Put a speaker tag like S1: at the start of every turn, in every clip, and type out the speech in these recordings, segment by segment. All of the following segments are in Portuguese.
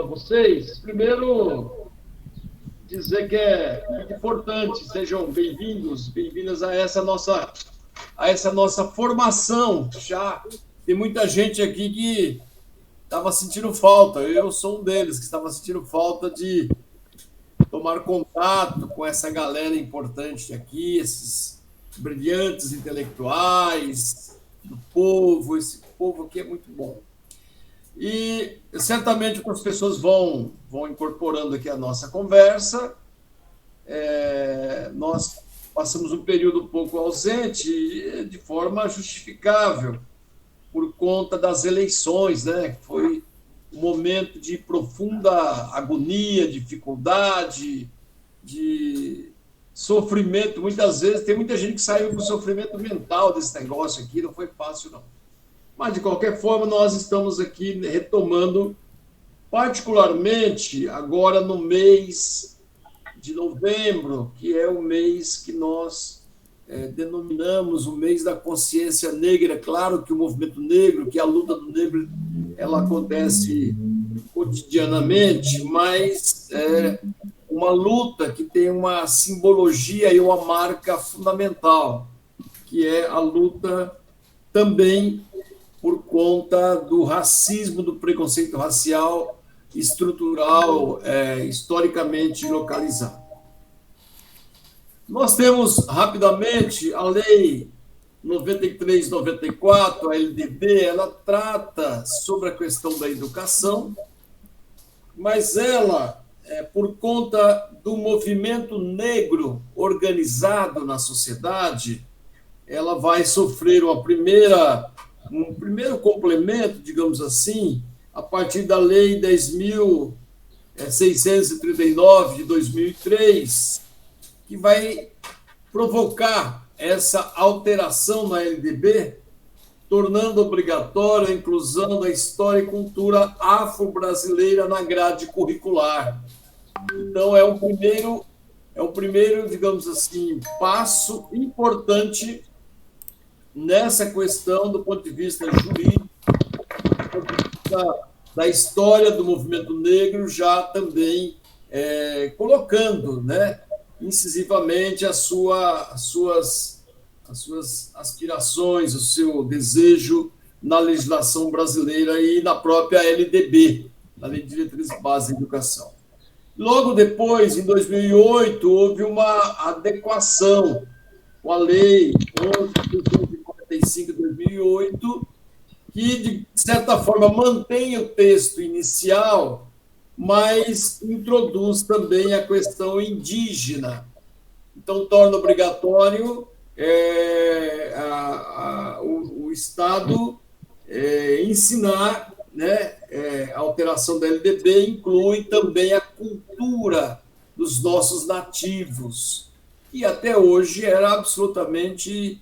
S1: para vocês. Primeiro, dizer que é muito importante, sejam bem-vindos, bem-vindas a essa nossa formação. Já tem muita gente aqui que estava sentindo falta, eu sou um deles que estava sentindo falta de tomar contato com essa galera importante aqui, esses brilhantes intelectuais do povo, esse povo aqui é muito bom. E certamente outras pessoas vão incorporando aqui a nossa conversa. Nós passamos um período um pouco ausente, de forma justificável, por conta das eleições, né? Foi um momento de profunda agonia, dificuldade, de sofrimento. Muitas vezes, tem muita gente que saiu com sofrimento mental desse negócio aqui, não foi fácil, não. Mas, de qualquer forma, nós estamos aqui retomando, particularmente agora no mês de novembro, que é o mês que nós denominamos o mês da consciência negra. Claro que o movimento negro, que a luta do negro, ela acontece cotidianamente, mas é uma luta que tem uma simbologia e uma marca fundamental, que é a luta também por conta do racismo, do preconceito racial estrutural, historicamente localizado. Nós temos, rapidamente, a Lei 93/94, a LDB, ela trata sobre a questão da educação, mas ela, por conta do movimento negro organizado na sociedade, ela vai sofrer um primeiro complemento, digamos assim, a partir da Lei 10.639 de 2003, que vai provocar essa alteração na LDB, tornando obrigatória a inclusão da história e cultura afro-brasileira na grade curricular. Então, é o primeiro, digamos assim, passo importante nessa questão do ponto de vista jurídico, do ponto de vista da história do movimento negro, já também colocando, né, incisivamente as suas aspirações, o seu desejo na legislação brasileira e na própria LDB, na Lei de Diretrizes Básicas da Educação. Logo depois, em 2008, houve uma adequação com a Lei 11.245 de 2008, que, de certa forma, mantém o texto inicial, mas introduz também a questão indígena. Então, torna obrigatório o Estado ensinar, né? A alteração da LDB inclui também a cultura dos nossos nativos, que até hoje era absolutamente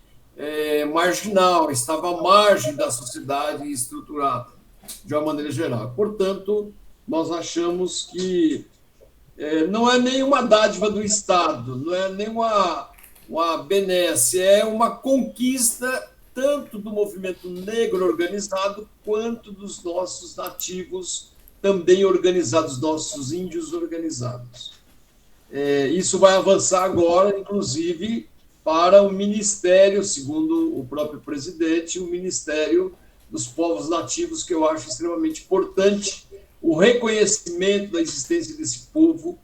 S1: marginal, estava à margem da sociedade estruturada, de uma maneira geral. Portanto, nós achamos que não é nenhuma dádiva do Estado, não é nenhuma benesse, é uma conquista tanto do movimento negro organizado quanto dos nossos nativos também organizados, nossos índios organizados. Isso vai avançar agora, inclusive, para o Ministério, segundo o próprio presidente, o Ministério dos Povos Nativos, que eu acho extremamente importante, o reconhecimento da existência desse povo,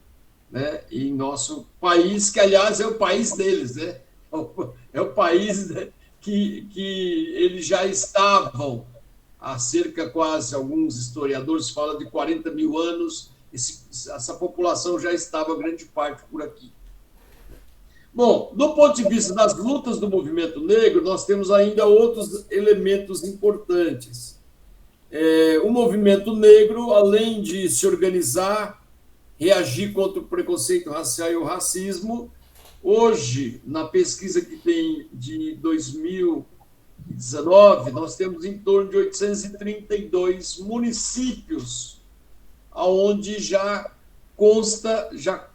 S1: né, em nosso país, que, aliás, é o país deles, né? É o país, né, que eles já estavam há cerca, quase, alguns historiadores falam de 40 mil anos, essa população já estava, grande parte, por aqui. Bom, do ponto de vista das lutas do movimento negro, nós temos ainda outros elementos importantes. O movimento negro, além de se organizar, reagir contra o preconceito racial e o racismo, hoje, na pesquisa que tem de 2019, nós temos em torno de 832 municípios onde já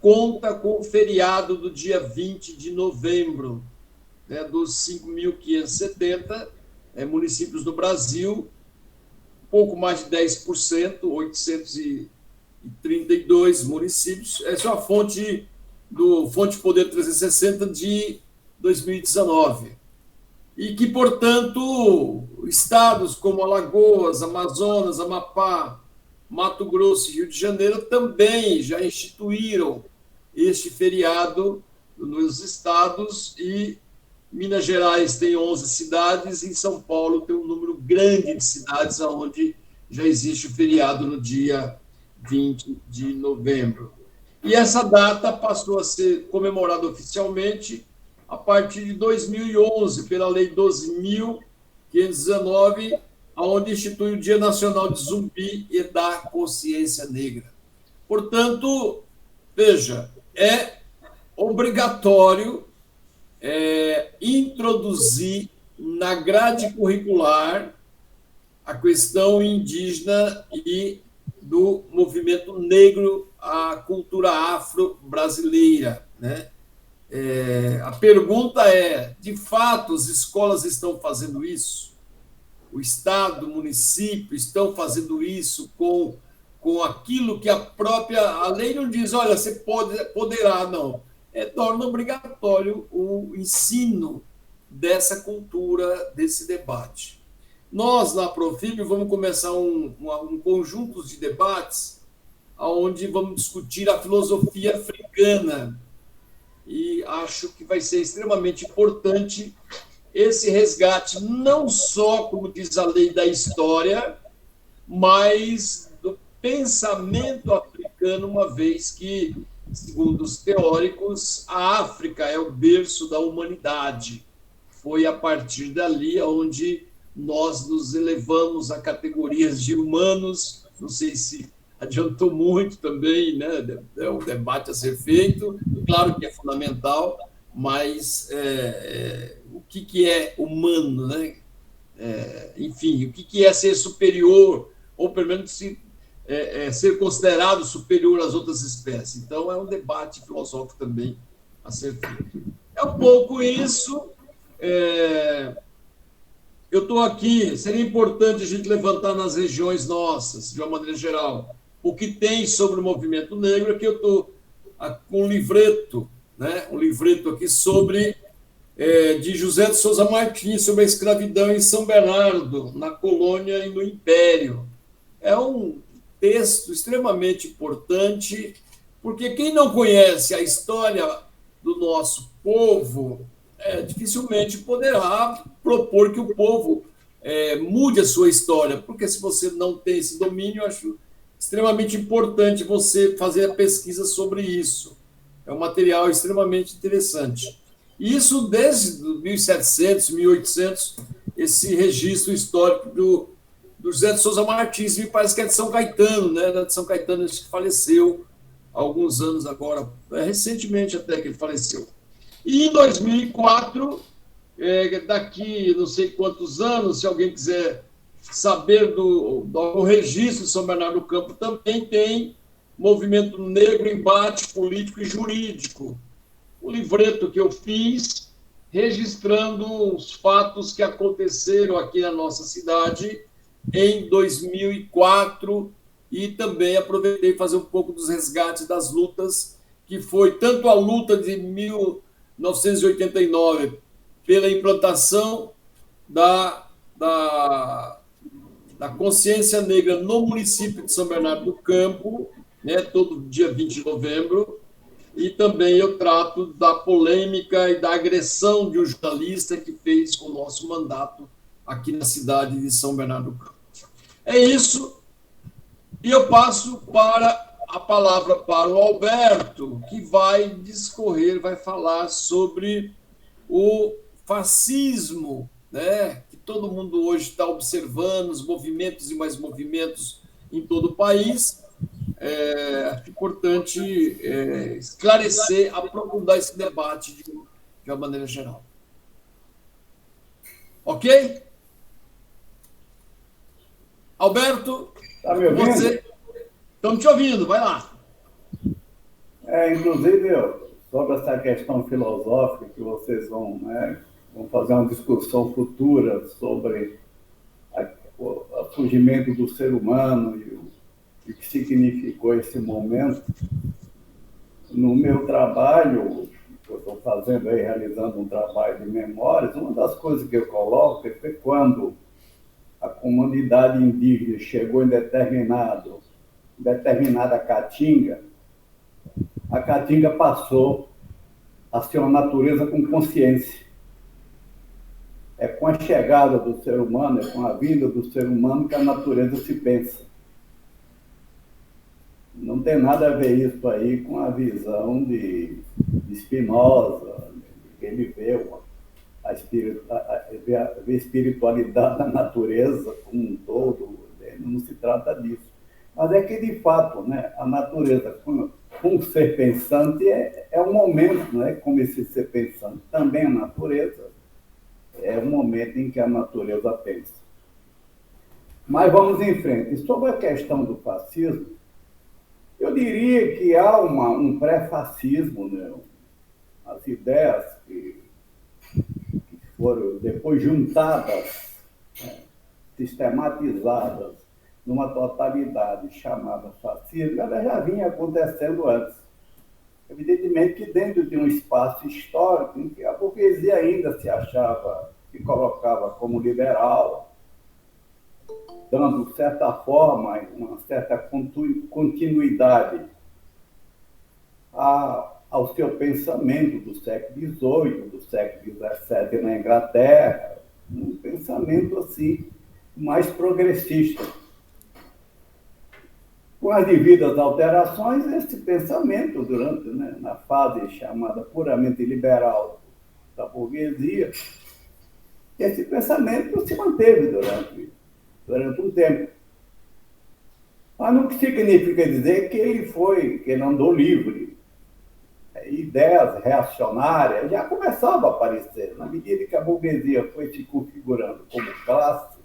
S1: conta com o feriado do dia 20 de novembro, né, dos 5.570 municípios do Brasil, pouco mais de 10%, 32 municípios. Essa é uma fonte do Fonte Poder 360 de 2019. E que, portanto, estados como Alagoas, Amazonas, Amapá, Mato Grosso e Rio de Janeiro também já instituíram este feriado nos estados, e Minas Gerais tem 11 cidades, e em São Paulo tem um número grande de cidades onde já existe o feriado no dia 20 de novembro. E essa data passou a ser comemorada oficialmente a partir de 2011, pela Lei 12.519, onde institui o Dia Nacional de Zumbi e da Consciência Negra. Portanto, veja, é obrigatório introduzir na grade curricular a questão indígena e do movimento negro, a cultura afro-brasileira, né? A pergunta é, de fato, as escolas estão fazendo isso? O Estado, o município estão fazendo isso com aquilo que a lei não diz, olha, você poderá, não. Torna obrigatório o ensino dessa cultura, desse debate. Nós, na Profib, vamos começar um conjunto de debates onde vamos discutir a filosofia africana, e acho que vai ser extremamente importante esse resgate, não só, como diz a lei, da história, mas do pensamento africano, uma vez que, segundo os teóricos, a África é o berço da humanidade. Foi a partir dali onde nós nos elevamos a categorias de humanos. Não sei se adiantou muito também, né? É um debate a ser feito, claro que é fundamental, mas o que é humano, né? Enfim, o que é ser superior, ou pelo menos ser considerado superior às outras espécies. Então, é um debate filosófico também a ser feito. É um pouco isso. Eu estou aqui, seria importante a gente levantar nas regiões nossas, de uma maneira geral, o que tem sobre o movimento negro. Aqui eu estou com um livreto, né? Um livreto aqui sobre de José de Souza Martins, sobre a escravidão em São Bernardo, na colônia e no Império. É um texto extremamente importante, porque quem não conhece a história do nosso povo dificilmente poderá propor que o povo mude a sua história, porque se você não tem esse domínio, eu acho extremamente importante você fazer a pesquisa sobre isso. É um material extremamente interessante. Isso desde 1700, 1800, esse registro histórico do José de Souza Martins, me parece que é de São Caetano, né? De São Caetano, que faleceu há alguns anos agora, recentemente até que ele faleceu. E em 2004, daqui não sei quantos anos, se alguém quiser saber do registro de São Bernardo do Campo, também tem Movimento Negro, Embate Político e Jurídico. O livreto que eu fiz, registrando os fatos que aconteceram aqui na nossa cidade em 2004, e também aproveitei fazer um pouco dos resgates das lutas, que foi tanto a luta de 1989 pela implantação da consciência negra no município de São Bernardo do Campo, né, todo dia 20 de novembro, e também eu trato da polêmica e da agressão de um jornalista que fez com o nosso mandato aqui na cidade de São Bernardo do Campo. É isso, e eu passo a palavra para o Alberto, que vai discorrer, vai falar sobre o fascismo, né, que todo mundo hoje está observando, os movimentos e mais movimentos em todo o país. Acho importante esclarecer, aprofundar esse debate de uma maneira geral. Ok? Alberto,
S2: está me ouvindo?
S1: Você... Estamos te ouvindo, vai lá.
S2: Inclusive, sobre essa questão filosófica que vocês vão fazer uma discussão futura sobre o surgimento do ser humano e o que significou esse momento. No meu trabalho, que eu estou fazendo aí, realizando um trabalho de memórias, uma das coisas que eu coloco é que quando a comunidade indígena chegou em determinada caatinga, a caatinga passou a ser uma natureza com consciência. É com a chegada do ser humano, é com a vinda do ser humano que a natureza se pensa. Não tem nada a ver isso aí com a visão de Spinoza, que ele vê a espiritualidade da natureza como um todo. Não se trata disso. Mas é que, de fato, né, a natureza, com o ser pensante, é um momento, né, como esse ser pensante também a natureza, é um momento em que a natureza pensa. Mas vamos em frente. Sobre a questão do fascismo, eu diria que há um pré-fascismo, né? As ideias que foram depois juntadas, né, sistematizadas numa totalidade chamada fascismo, ela já vinha acontecendo antes. Evidentemente que dentro de um espaço histórico em que a burguesia ainda se achava, se colocava como liberal, dando, de certa forma, uma certa continuidade ao seu pensamento do século XVIII, do século XVII na Inglaterra, um pensamento assim mais progressista. Com as devidas alterações, esse pensamento, na fase chamada puramente liberal da burguesia, esse pensamento se manteve durante um tempo. Mas não significa dizer que ele andou livre. Ideias reacionárias já começavam a aparecer, na medida que a burguesia foi se configurando como classe,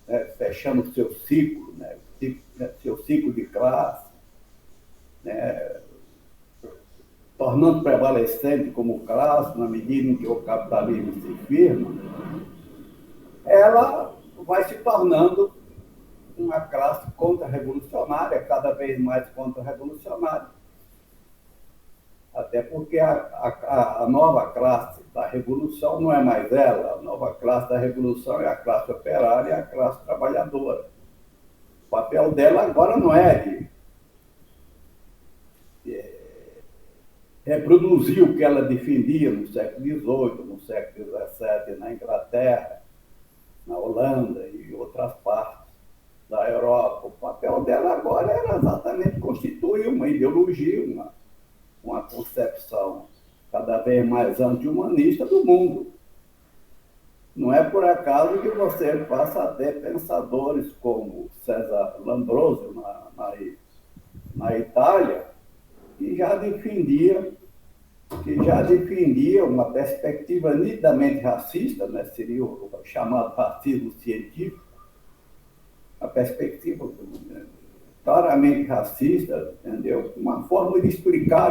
S2: né, fechando seu ciclo, né, seu ciclo de classe, né, tornando prevalecente como classe, na medida em que o capitalismo se firma, ela vai se tornando uma classe contra-revolucionária, cada vez mais contra-revolucionária. Até porque a nova classe da revolução não é mais ela, a nova classe da revolução é a classe operária e a classe trabalhadora. O papel dela agora não é de reproduzir o que ela defendia no século XVIII, no século XVII, na Inglaterra, na Holanda e outras partes da Europa. O papel dela agora era exatamente constituir uma ideologia, uma concepção cada vez mais anti-humanista do mundo. Não é por acaso que você passa a ter pensadores como César Lambrosio, na Itália, que já defendia uma perspectiva nitidamente racista, né? Seria o chamado racismo científico, a perspectiva claramente racista, entendeu? Uma forma de explicar,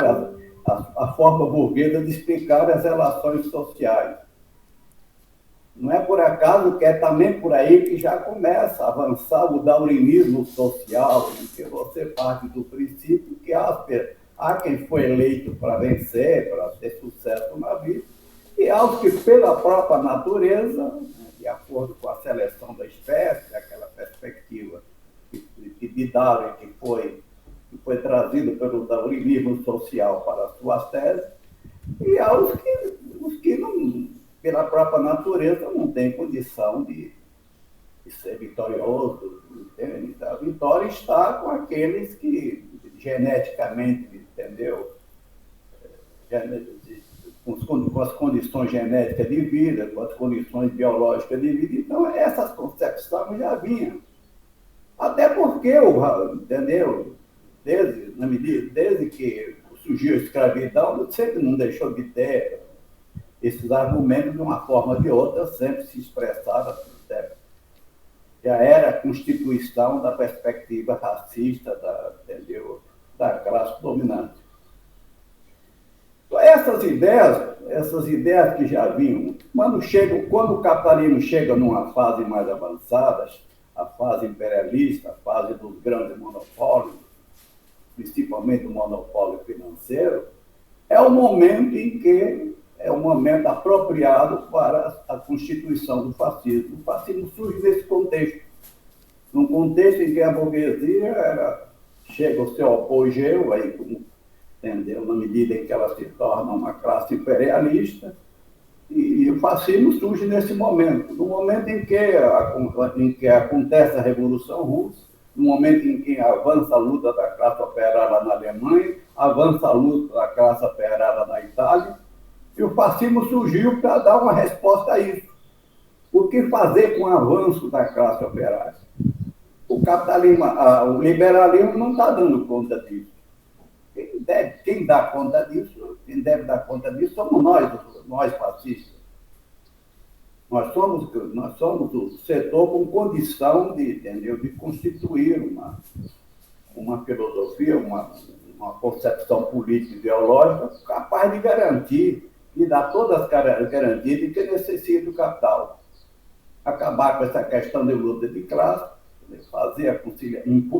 S2: a forma burguesa de explicar as relações sociais. Não é por acaso que é também por aí que já começa a avançar o darwinismo social, em que você parte do princípio que há quem foi eleito para vencer, para ter sucesso na vida, e há os que, pela própria natureza, de acordo com a seleção da espécie, aquela perspectiva de Darwin que foi trazido pelo darwinismo social para as suas teses, e há os que não, pela própria natureza, não têm condição de ser vitorioso. Entende? A vitória está com aqueles que geneticamente, entendeu? Com as condições genéticas de vida, com as condições biológicas de vida. Então, essas concepções já vinham. Até porque, entendeu? Desde que surgiu a escravidão, sempre não deixou de ter esses argumentos, de uma forma ou de outra, sempre se expressava. Já era a constituição da perspectiva racista da classe dominante. Então, essas ideias que já vinham, quando o capitalismo chega numa fase mais avançada, a fase imperialista, a fase dos grandes monopólios, principalmente o monopólio financeiro, é o momento em que é o momento apropriado para a constituição do fascismo. O fascismo surge nesse contexto, num contexto em que a burguesia chega ao seu apogeu, aí, entendeu? Na medida em que ela se torna uma classe imperialista, e o fascismo surge nesse momento, no momento em que acontece a Revolução Russa, no momento em que avança a luta da classe operária na Alemanha, avança a luta da classe operária na Itália, e o fascismo surgiu para dar uma resposta a isso. O que fazer com o avanço da classe operária? O capitalismo, o liberalismo não está dando conta disso. Quem dá conta disso, quem deve dar conta disso, somos nós fascistas. Nós somos o setor com condição de constituir uma filosofia, uma concepção política ideológica capaz de garantir, de dar todas as garantias de que necessita o capital. Acabar com essa questão de luta de classe,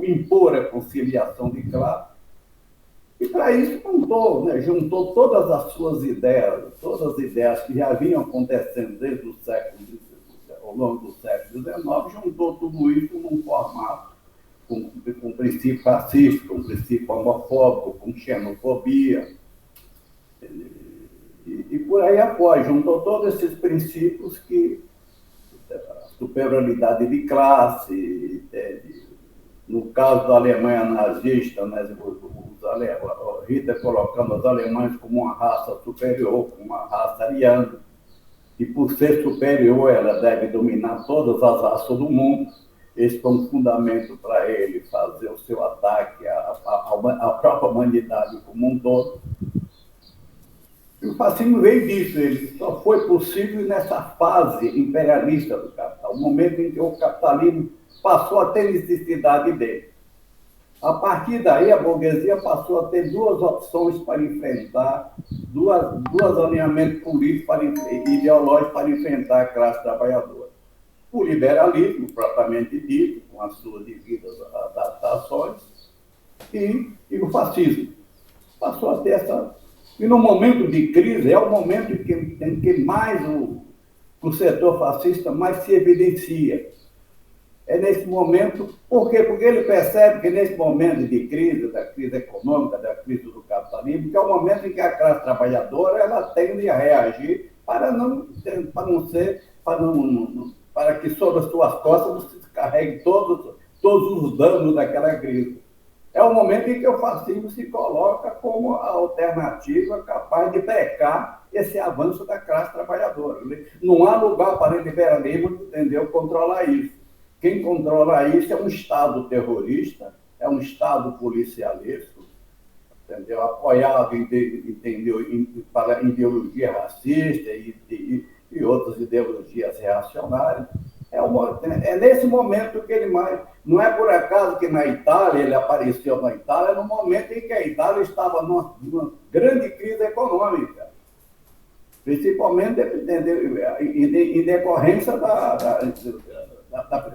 S2: impor a conciliação de classe. E para isso juntou todas as suas ideias, todas as ideias que já vinham acontecendo desde o ao longo do século XIX, juntou tudo isso num formato com princípio racista, com princípio homofóbico, com xenofobia, e por aí após, juntou todos esses princípios que a superioridade de classe, no caso da Alemanha nazista, né, Hitler colocando os alemães como uma raça superior, como uma raça ariana, e por ser superior ela deve dominar todas as raças do mundo. Esse foi um fundamento para ele fazer o seu ataque à própria humanidade como um todo. E o fascismo veio disso, ele só foi possível nessa fase imperialista do capital, o momento em que o capitalismo passou a ter necessidade dele. A partir daí, a burguesia passou a ter duas opções para enfrentar, dois alinhamentos políticos e ideológicos para enfrentar a classe trabalhadora. O liberalismo, propriamente dito, com as suas devidas adaptações, e o fascismo. Passou a ter essa... E no momento de crise, é o momento em que mais o setor fascista mais se evidencia. É nesse momento, por quê? Porque ele percebe que nesse momento de crise, da crise econômica, da crise do capitalismo, que é o momento em que a classe trabalhadora ela tende a reagir para que sobre as suas costas não se carregue todos os danos daquela crise. É o momento em que o fascismo se coloca como a alternativa capaz de brecar esse avanço da classe trabalhadora. Não há lugar para o liberalismo, entendeu, controlar isso. Quem controla isso é um Estado terrorista, é um Estado policialesco, entendeu? Apoiado para ideologia racista e outras ideologias reacionárias. É nesse momento que ele mais... Não é por acaso que na Itália, ele apareceu na Itália no momento em que a Itália estava numa grande crise econômica, principalmente em decorrência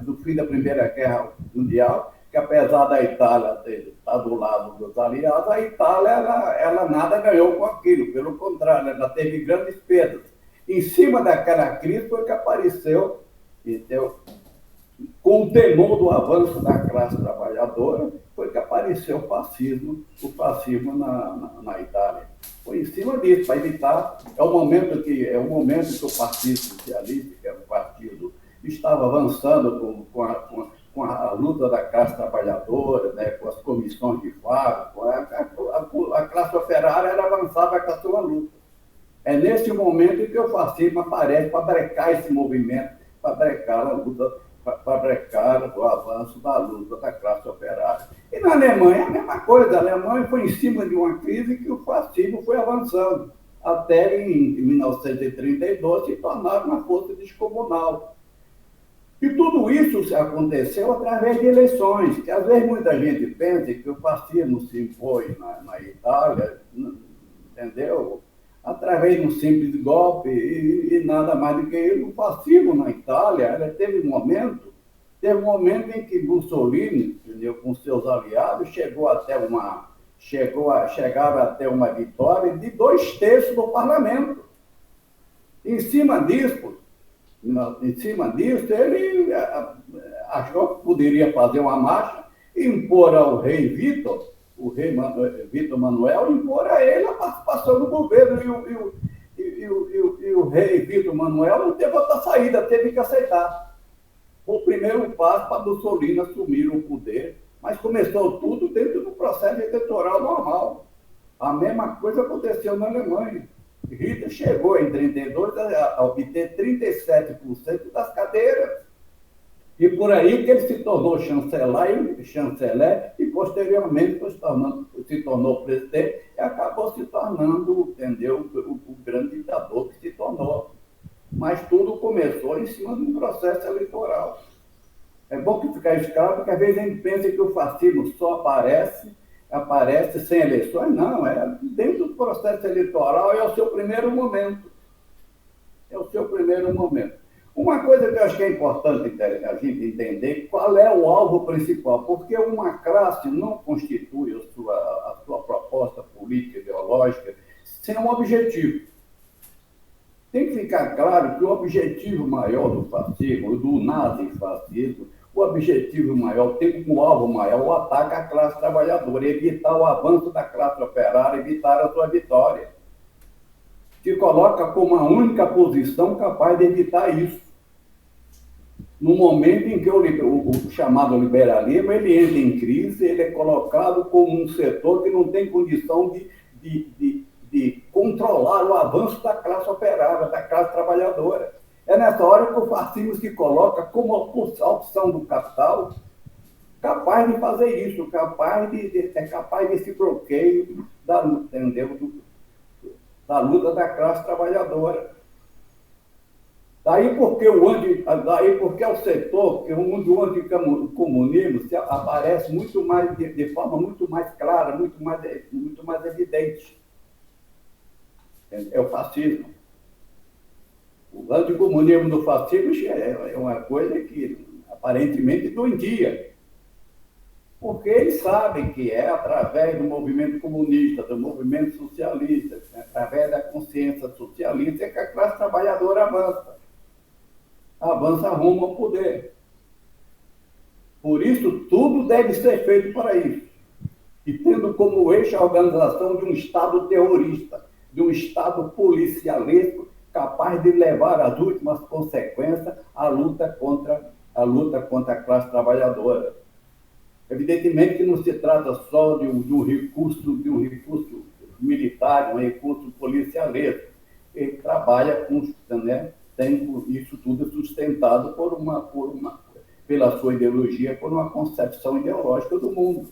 S2: do fim da Primeira Guerra Mundial, que apesar da Itália estar do lado dos aliados, a Itália ela nada ganhou com aquilo, pelo contrário, ela teve grandes perdas. Em cima daquela crise foi que apareceu, entendeu? Com o temor do avanço da classe trabalhadora, foi que apareceu o fascismo na Itália. Foi em cima disso, para evitar. É o momento que o Partido Socialista, que era um partido, estava avançando com a luta da classe trabalhadora, né, com as comissões de fábrica, a classe operária avançava com a sua luta. É nesse momento em que o fascismo aparece para brecar esse movimento, para brecar a luta, para brecar o avanço da luta da classe operária. E na Alemanha, a mesma coisa. A Alemanha foi em cima de uma crise que o fascismo foi avançando, até em 1932 se tornar uma força descomunal. E tudo isso aconteceu através de eleições, que às vezes muita gente pensa que o fascismo se impôs na Itália, entendeu? Através de um simples golpe e nada mais do que isso. O fascismo na Itália teve um momento Teve um momento em que Mussolini, entendeu, com seus aliados, chegaram até uma vitória de 2/3 do parlamento. Em cima disso, ele achou que poderia fazer uma marcha, impor ao rei Vitor, Vitor Manuel, impor a ele a participação no governo. E o rei Vitor Manuel não teve outra saída, teve que aceitar. O primeiro passo para Mussolini assumir o poder, mas começou tudo dentro do processo eleitoral normal. A mesma coisa aconteceu na Alemanha. Hitler chegou em 1932 a obter 37% das cadeiras. E por aí que ele se tornou chanceler e posteriormente se tornou presidente e acabou se tornando, entendeu, o grande ditador que se tornou. Mas tudo começou em cima de um processo eleitoral. É bom que ficar escravo, porque às vezes a gente pensa que o fascismo só aparece sem eleições. Não, dentro do processo eleitoral é o seu primeiro momento. É o seu primeiro momento. Uma coisa que eu acho que é importante a gente entender qual é o alvo principal, porque uma classe não constitui a sua proposta política, ideológica, sem um objetivo. Tem que ficar claro que o objetivo maior do fascismo, do nazifascismo, o objetivo maior, tem como alvo maior o ataque à classe trabalhadora, evitar o avanço da classe operária, evitar a sua vitória. Se coloca como a única posição capaz de evitar isso. No momento em que o chamado liberalismo ele entra em crise, ele é colocado como um setor que não tem condição de controlar o avanço da classe operária, da classe trabalhadora. É nessa hora que o fascismo se coloca como a opção do capital capaz de fazer isso, capaz desse bloqueio da luta da classe trabalhadora. Daí porque o setor, onde o anticomunismo aparece muito mais, de forma muito mais clara, muito mais evidente. É o fascismo. O anticomunismo do fascismo é uma coisa que aparentemente doentia. Porque eles sabem que é através do movimento comunista, do movimento socialista, através da consciência socialista, que a classe trabalhadora avança rumo ao poder. Por isso, tudo deve ser feito para isso. E tendo como eixo a organização de um Estado terrorista, de um Estado policialesco, capaz de levar às últimas consequências a luta contra a classe trabalhadora. Evidentemente que não se trata só de um recurso militar, um recurso policialesco. Ele trabalha com, tem isso tudo sustentado pela sua ideologia, por uma concepção ideológica do mundo.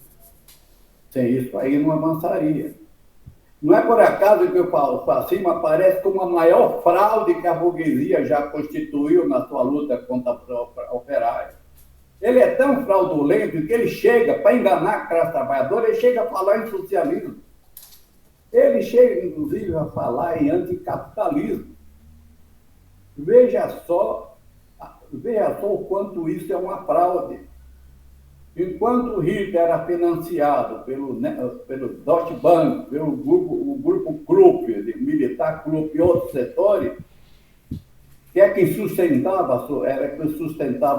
S2: Sem isso aí não avançaria. Não é por acaso que o fascismo aparece como a maior fraude que a burguesia já constituiu na sua luta contra a operária. Ele é tão fraudulento que ele chega, para enganar a classe trabalhadora, ele chega a falar em socialismo. Ele chega, inclusive, a falar em anticapitalismo. Veja só o quanto isso é uma fraude. Enquanto o Hitler era financiado pelo Deutsche Bank, pelo grupo Krupp, militar Krupp e outros setores, que é quem sustentava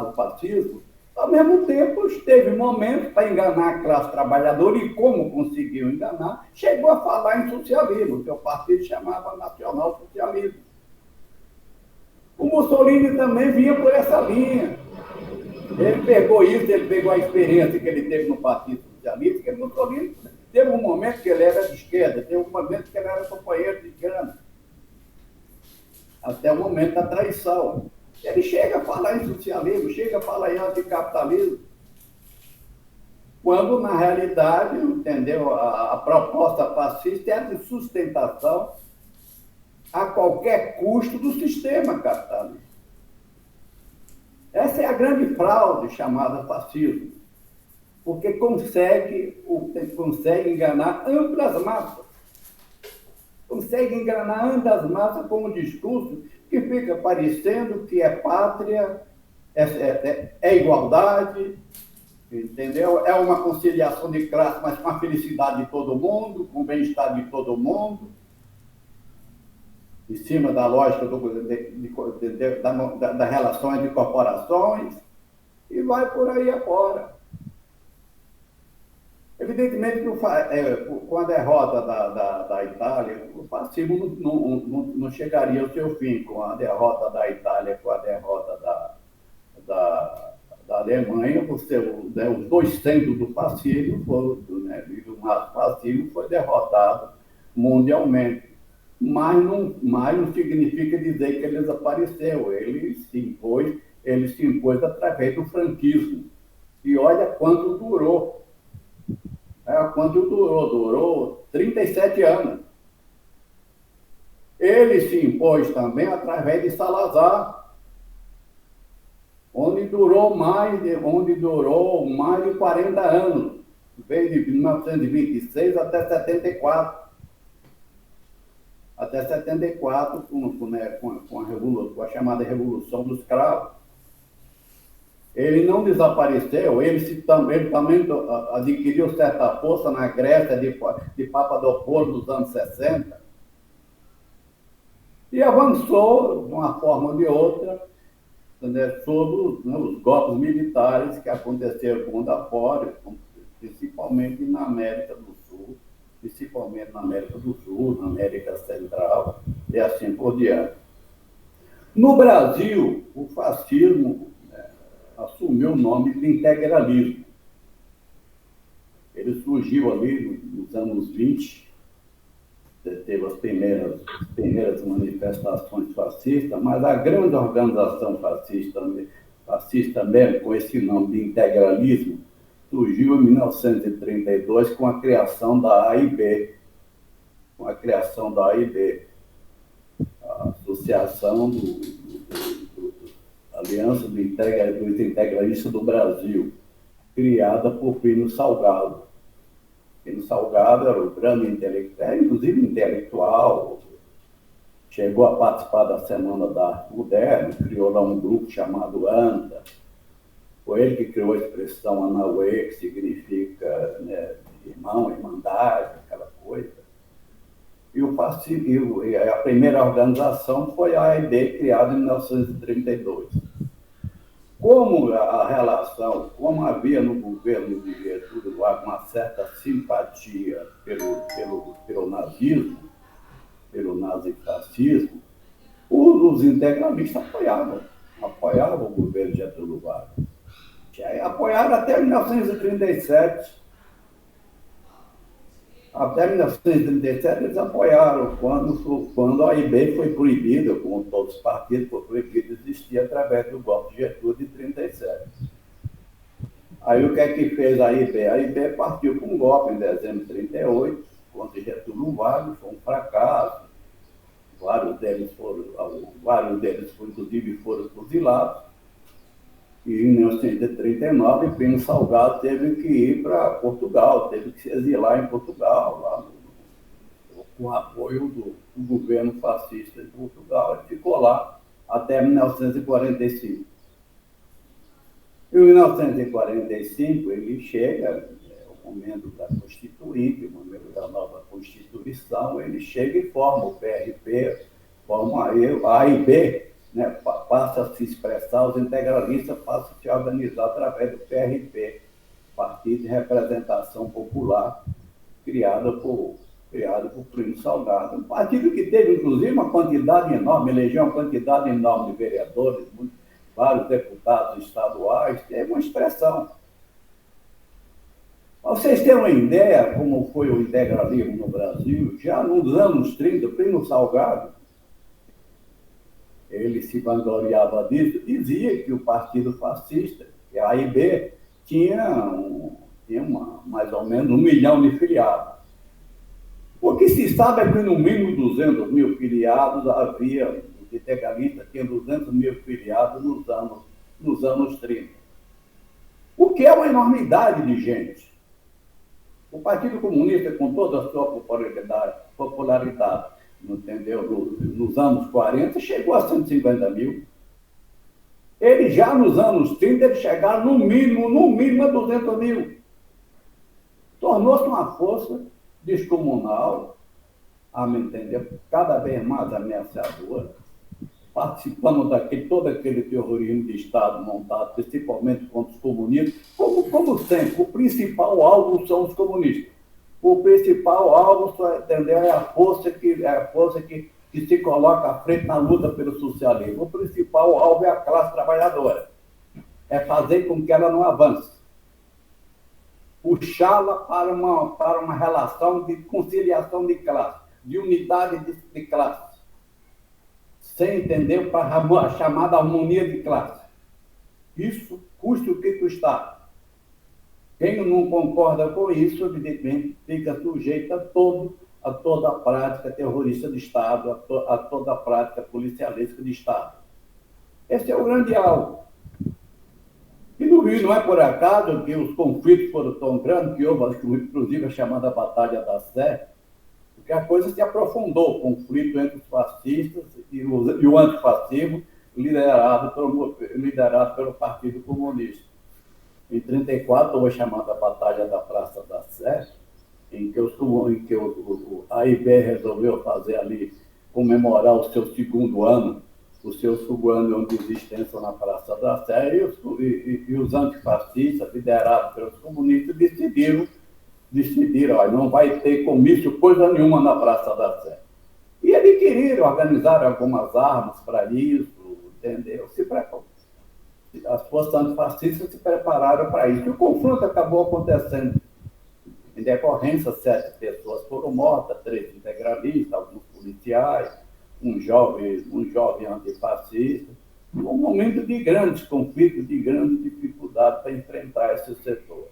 S2: o fascismo, ao mesmo tempo teve momentos para enganar a classe trabalhadora e como conseguiu enganar, chegou a falar em socialismo, que o partido chamava nacional-socialismo. O Mussolini também vinha por essa linha. Ele pegou a experiência que ele teve no Partido Socialista, que o Mussolini teve um momento que ele era de esquerda, teve um momento que ele era companheiro de esquerda. Até o momento da traição. Ele chega a falar em socialismo, chega a falar em anticapitalismo, quando, na realidade, entendeu, a proposta fascista é a de sustentação a qualquer custo do sistema capitalista. Essa é a grande fraude chamada fascismo, porque consegue enganar amplas massas. Consegue enganar amplas massas com um discurso que fica parecendo que é pátria, é igualdade, entendeu? É uma conciliação de classe, mas com a felicidade de todo mundo, com o bem-estar de todo mundo, em cima da lógica das relações de corporações, e vai por aí afora. Evidentemente que com a derrota da Itália, o fascismo não chegaria ao seu fim. Com a derrota da Itália, com a derrota da Alemanha, os dois centros do fascismo foram, né, o fascismo foi derrotado mundialmente. Mas não significa dizer que ele desapareceu. Ele se impôs através do franquismo. E olha quanto durou. Durou 37 anos. Ele se impôs também através de Salazar, onde durou mais de 40 anos, veio de 1926 até 74. Até 74, com a chamada Revolução dos Cravos. Ele não desapareceu, ele também adquiriu certa força na Grécia de Papadopoulos nos anos 60 e avançou, de uma forma ou de outra, sobre os golpes militares que aconteceram no mundo afora, principalmente na América do Sul, na América Central e assim por diante. No Brasil, o fascismo assumiu o nome de integralismo. Ele surgiu ali nos anos 20, teve as primeiras manifestações fascistas, mas a grande organização fascista mesmo, com esse nome de integralismo, surgiu em 1932 com a criação da AIB, a Associação Aliança dos Integralistas do Brasil, criada por Plínio Salgado. Plínio Salgado era um grande intelectual, inclusive intelectual, chegou a participar da Semana da Arte Moderna, criou lá um grupo chamado ANTA. Foi ele que criou a expressão Anauê, que significa, né, irmão, irmandade, aquela coisa. E a primeira organização foi a AIB, criada em 1932. Como havia no governo de Getúlio uma certa simpatia pelo nazismo, pelo nazifascismo, os integralistas apoiavam o governo de Getúlio Vargas. Apoiaram até 1937. Até 1937 eles apoiaram, quando a AIB foi proibida, como todos os partidos, foi proibido de existir através do golpe de Getúlio de 1937. Aí o que é que fez a AIB? A AIB partiu com um golpe em dezembro de 1938, contra Getúlio Vargas, foi um fracasso. Vários deles inclusive, foram fuzilados. E em 1939, Plínio Salgado teve que ir para Portugal, teve que se exilar em Portugal, lá com o apoio do governo fascista de Portugal. Ele ficou lá até 1945. Em 1945, ele chega, o momento da Constituinte, o momento da nova Constituição, ele chega e forma o PRP, forma a AIB, né, passa a se expressar, os integralistas passam a se organizar através do PRP, Partido de Representação Popular, criado por Plínio Salgado. Um partido que teve, inclusive, uma quantidade enorme, elegeu uma quantidade enorme de vereadores, vários deputados estaduais, teve uma expressão. Para vocês terem uma ideia como foi o integralismo no Brasil, já nos anos 30, Plínio Salgado, ele se vangloriava disso, dizia que o Partido Fascista, que a AIB, tinha mais ou menos 1 milhão de filiados. O que se sabe é que no mínimo 200 mil filiados havia, os integralistas tinham 200 mil filiados nos anos 30. O que é uma enormidade de gente. O Partido Comunista, com toda a sua popularidade, entendeu? Nos anos 40, chegou a 150 mil. Eles já nos anos 30, eles chegaram no mínimo a 200 mil. Tornou-se uma força descomunal, a me entender, cada vez mais ameaçadora, participando todo aquele terrorismo de Estado montado, principalmente contra os comunistas, como sempre, o principal alvo são os comunistas. O principal alvo, entendeu, é a força que se coloca à frente na luta pelo socialismo. O principal alvo é a classe trabalhadora. É fazer com que ela não avance. Puxá-la para uma relação de conciliação de classe, de unidade de classe. Sem entender para a chamada harmonia de classe. Isso custa o que custar. Quem não concorda com isso, evidentemente, fica sujeito a toda a prática terrorista de Estado, a toda a prática policialesca de Estado. Esse é o grande alvo. E no Rio não é por acaso que os conflitos foram tão grandes que houve, inclusive, a chamada Batalha da Sé, porque a coisa se aprofundou, o conflito entre os fascistas e o antifascismo liderado pelo Partido Comunista. Em 1934, houve a chamada Batalha da Praça da Sé, em que a AIB resolveu fazer ali, comemorar o seu segundo ano de existência na Praça da Sé, e os antifascistas, liderados pelos comunistas, decidiram, olha, não vai ter comício coisa nenhuma na Praça da Sé. E adquiriram, organizaram algumas armas para isso, entendeu? As forças antifascistas se prepararam para isso. E o confronto acabou acontecendo. Em decorrência, 7 pessoas foram mortas, 3 integralistas, alguns policiais, um jovem antifascista. Um momento de grandes conflitos, de grande dificuldade para enfrentar esse setor.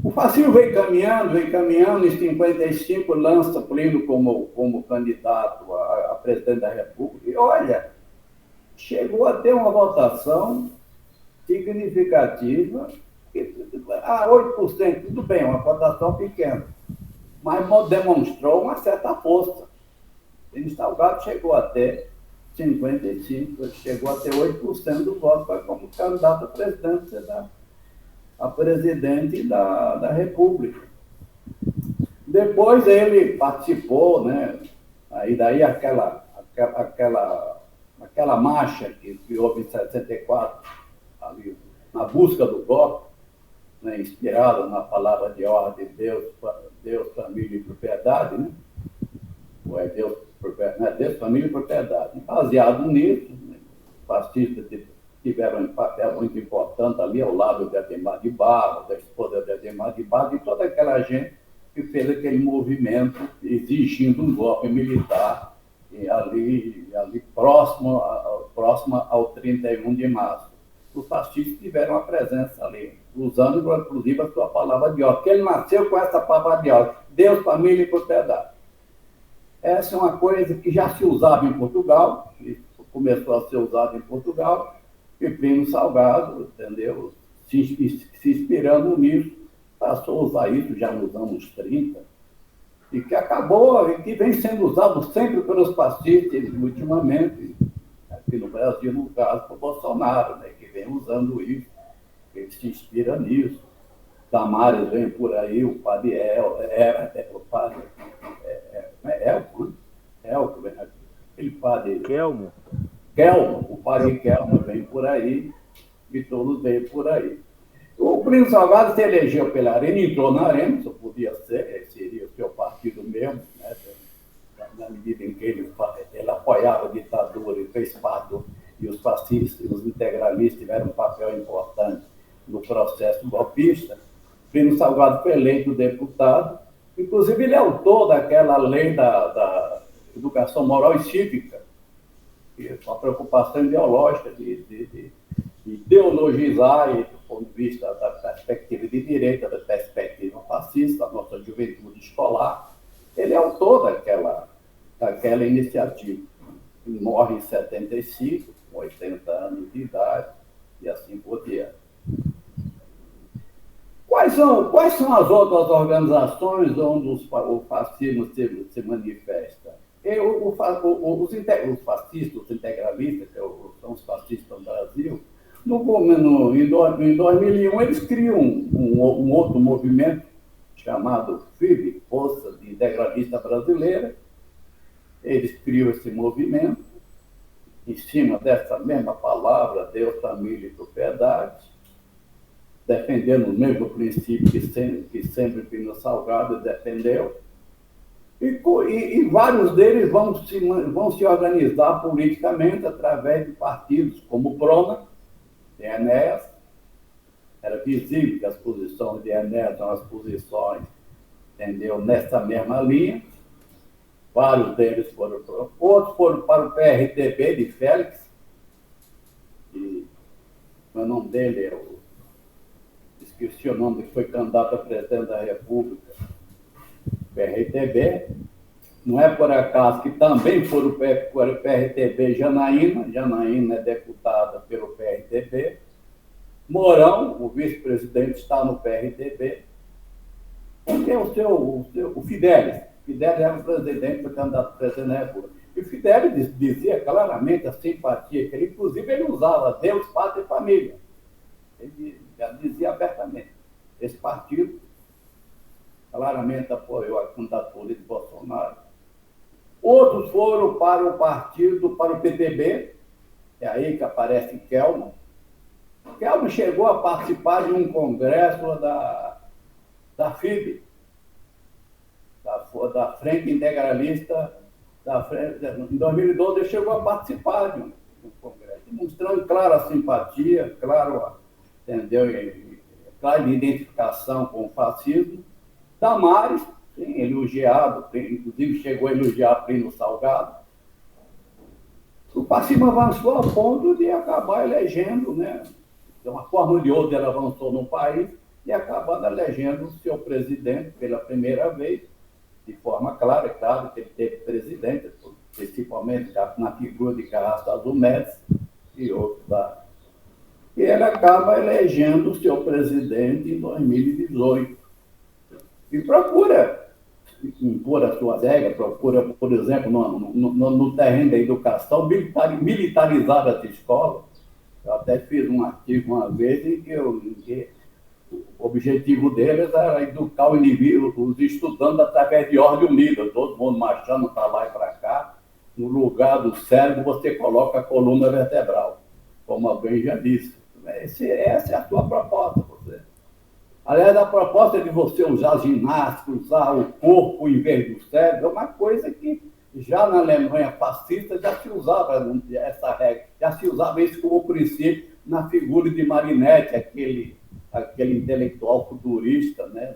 S2: O fascismo veio caminhando, em 1955, lança Plínio como candidato a presidente da República. E olha, chegou a ter uma votação significativa, a 8%, tudo bem, uma votação pequena, mas demonstrou uma certa força. Plínio Salgado chegou até 55%, chegou a ter 8% do voto como candidato a presidente da República. Depois ele participou, né? Aí daí aquela marcha que houve em 64, ali, na busca do golpe, né, inspirada na palavra de ordem de Deus, família e propriedade, né? Ou é Deus, família e propriedade. Baseado nisso, né, os fascistas tiveram um papel muito importante ali ao lado de Adhemar de Barros, da esposa de Adhemar de Barros, e toda aquela gente que fez aquele movimento exigindo um golpe militar ali próximo ao 31 de março. Os fascistas tiveram uma presença ali, usando, inclusive, a sua palavra de ordem, porque ele nasceu com essa palavra de ordem: Deus, família e propriedade. Essa é uma coisa que já se usava em Portugal, começou a ser usada em Portugal, e Plínio Salgado, entendeu? Se inspirando nisso, passou a usar isso já nos anos 30, e que acabou, e que vem sendo usado sempre pelos fascistas, ultimamente, aqui no Brasil, no caso, por Bolsonaro, né, que vem usando isso, que ele se inspira nisso. Damares vem por aí, o padre aquele padre... Kelmo, o padre Kelmo vem por aí, e todos vêm por aí. O Plínio Salgado se elegeu pela Arena, entrou na Arena, só podia ser, seria o seu partido mesmo, né? Na medida em que ele apoiava a ditadura e fez parte, e os fascistas e os integralistas tiveram um papel importante no processo golpista. Plínio Salgado foi eleito deputado, inclusive ele é autor daquela lei da educação moral e cívica, que é uma preocupação ideológica de ideologizar, e, do ponto de vista da perspectiva de direita, da perspectiva fascista, da nossa juventude escolar. Ele é autor daquela iniciativa. Ele morre em 75, com 80 anos de idade, e assim por diante. Quais são as outras organizações onde o fascismo se manifesta? Os fascistas, os integralistas, que são os fascistas no Brasil, em 2001 eles criam um outro movimento chamado FIB, Força de Integralista Brasileira. Eles criam esse movimento em cima dessa mesma palavra, Deus, família e propriedade, defendendo o mesmo princípio que sempre Pino Salgado defendeu. E vários deles vão se organizar politicamente através de partidos como o PRONA, de Enéas. Era visível que as posições de Enéas são as posições, entendeu, nessa mesma linha. Vários deles foram para... Outros foram para o PRTB de Félix, e o nome dele esqueci o nome, que foi candidato a presidente da República, PRTB. Não é por acaso que também foram para o PRTB Janaína. Janaína é deputada pelo PRTB. Mourão, o vice-presidente, está no PRTB. E tem o Fidelis. Fidelis era o presidente, foi candidato a presidente da República. E o Fidelis dizia claramente a simpatia que ele, inclusive, ele usava Deus, pátria e família. Ele já dizia abertamente. Esse partido claramente apoiou a candidatura de Bolsonaro. Outros foram para o partido, para o PTB, é aí que aparece Kelman. Kelman chegou a participar de um congresso da FIB, da Frente Integralista, em 2012 ele chegou a participar de um congresso, mostrando clara simpatia, claro, entendeu? Clara identificação com o fascismo. Damares, sim, elogiado, inclusive chegou a elogiar Plínio Salgado. O fascismo avançou a ponto de acabar elegendo, né? De uma forma ou de outra, ele avançou no país e acabando elegendo o seu presidente pela primeira vez, de forma clara, é claro que ele teve presidente, principalmente na figura de Carrasco Azul Médici e outros lá. E ele acaba elegendo o seu presidente em 2018. E procura impor as suas regras, procura, por exemplo, no terreno da educação, militarizar as escolas. Eu até fiz um artigo uma vez em que o objetivo deles era educar o indivíduo, os estudantes através de ordem unida, todo mundo marchando para lá e para cá. No lugar do cérebro, você coloca a coluna vertebral, como alguém já disse. Essa é a sua proposta, você. Aliás, a proposta de você usar ginástica, usar o corpo em vez do cérebro, é uma coisa que já na Alemanha fascista já se usava essa regra, já se usava isso como princípio na figura de Marinetti, aquele intelectual futurista, né,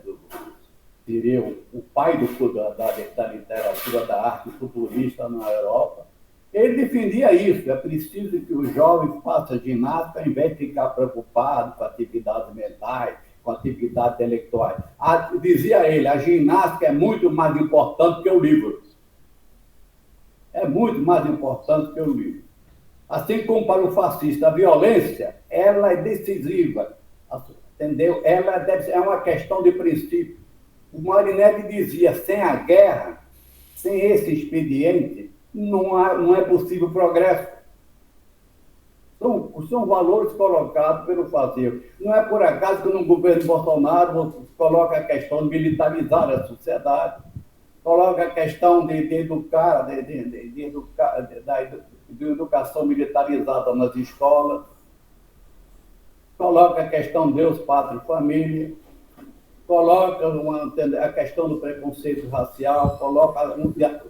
S2: diria o pai da literatura da arte futurista na Europa. Ele defendia isso, é preciso que o jovem faça ginástica ao invés de ficar preocupado com atividades mentais, com atividades intelectuais. Dizia ele, a ginástica é muito mais importante que o livro. É muito mais importante que o livro. Assim como para o fascista, a violência, ela é decisiva, entendeu? Ela é uma questão de princípio. O Marinetti dizia, sem a guerra, sem esse expediente, não é possível progresso. São valores colocados pelo fascismo. Não é por acaso que no governo Bolsonaro você coloca a questão de militarizar a sociedade, coloca a questão de educação militarizada nas escolas, coloca a questão de Deus, pátria e família, coloca a questão do preconceito racial, coloca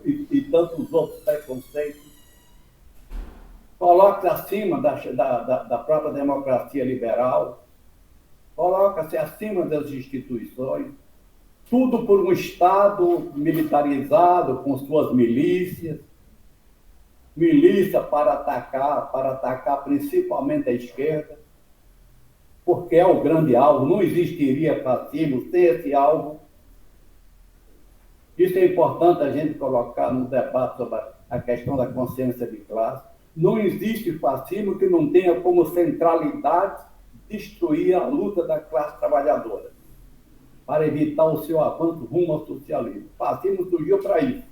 S2: e tantos outros preconceitos, coloca acima da própria democracia liberal, coloca-se acima das instituições, tudo por um Estado militarizado, com suas milícias, milícia para atacar principalmente a esquerda, porque é o grande alvo, não existiria fascismo sem esse alvo. Isso é importante a gente colocar no debate sobre a questão da consciência de classe. Não existe fascismo que não tenha como centralidade destruir a luta da classe trabalhadora, para evitar o seu avanço rumo ao socialismo. O fascismo surgiu para isso.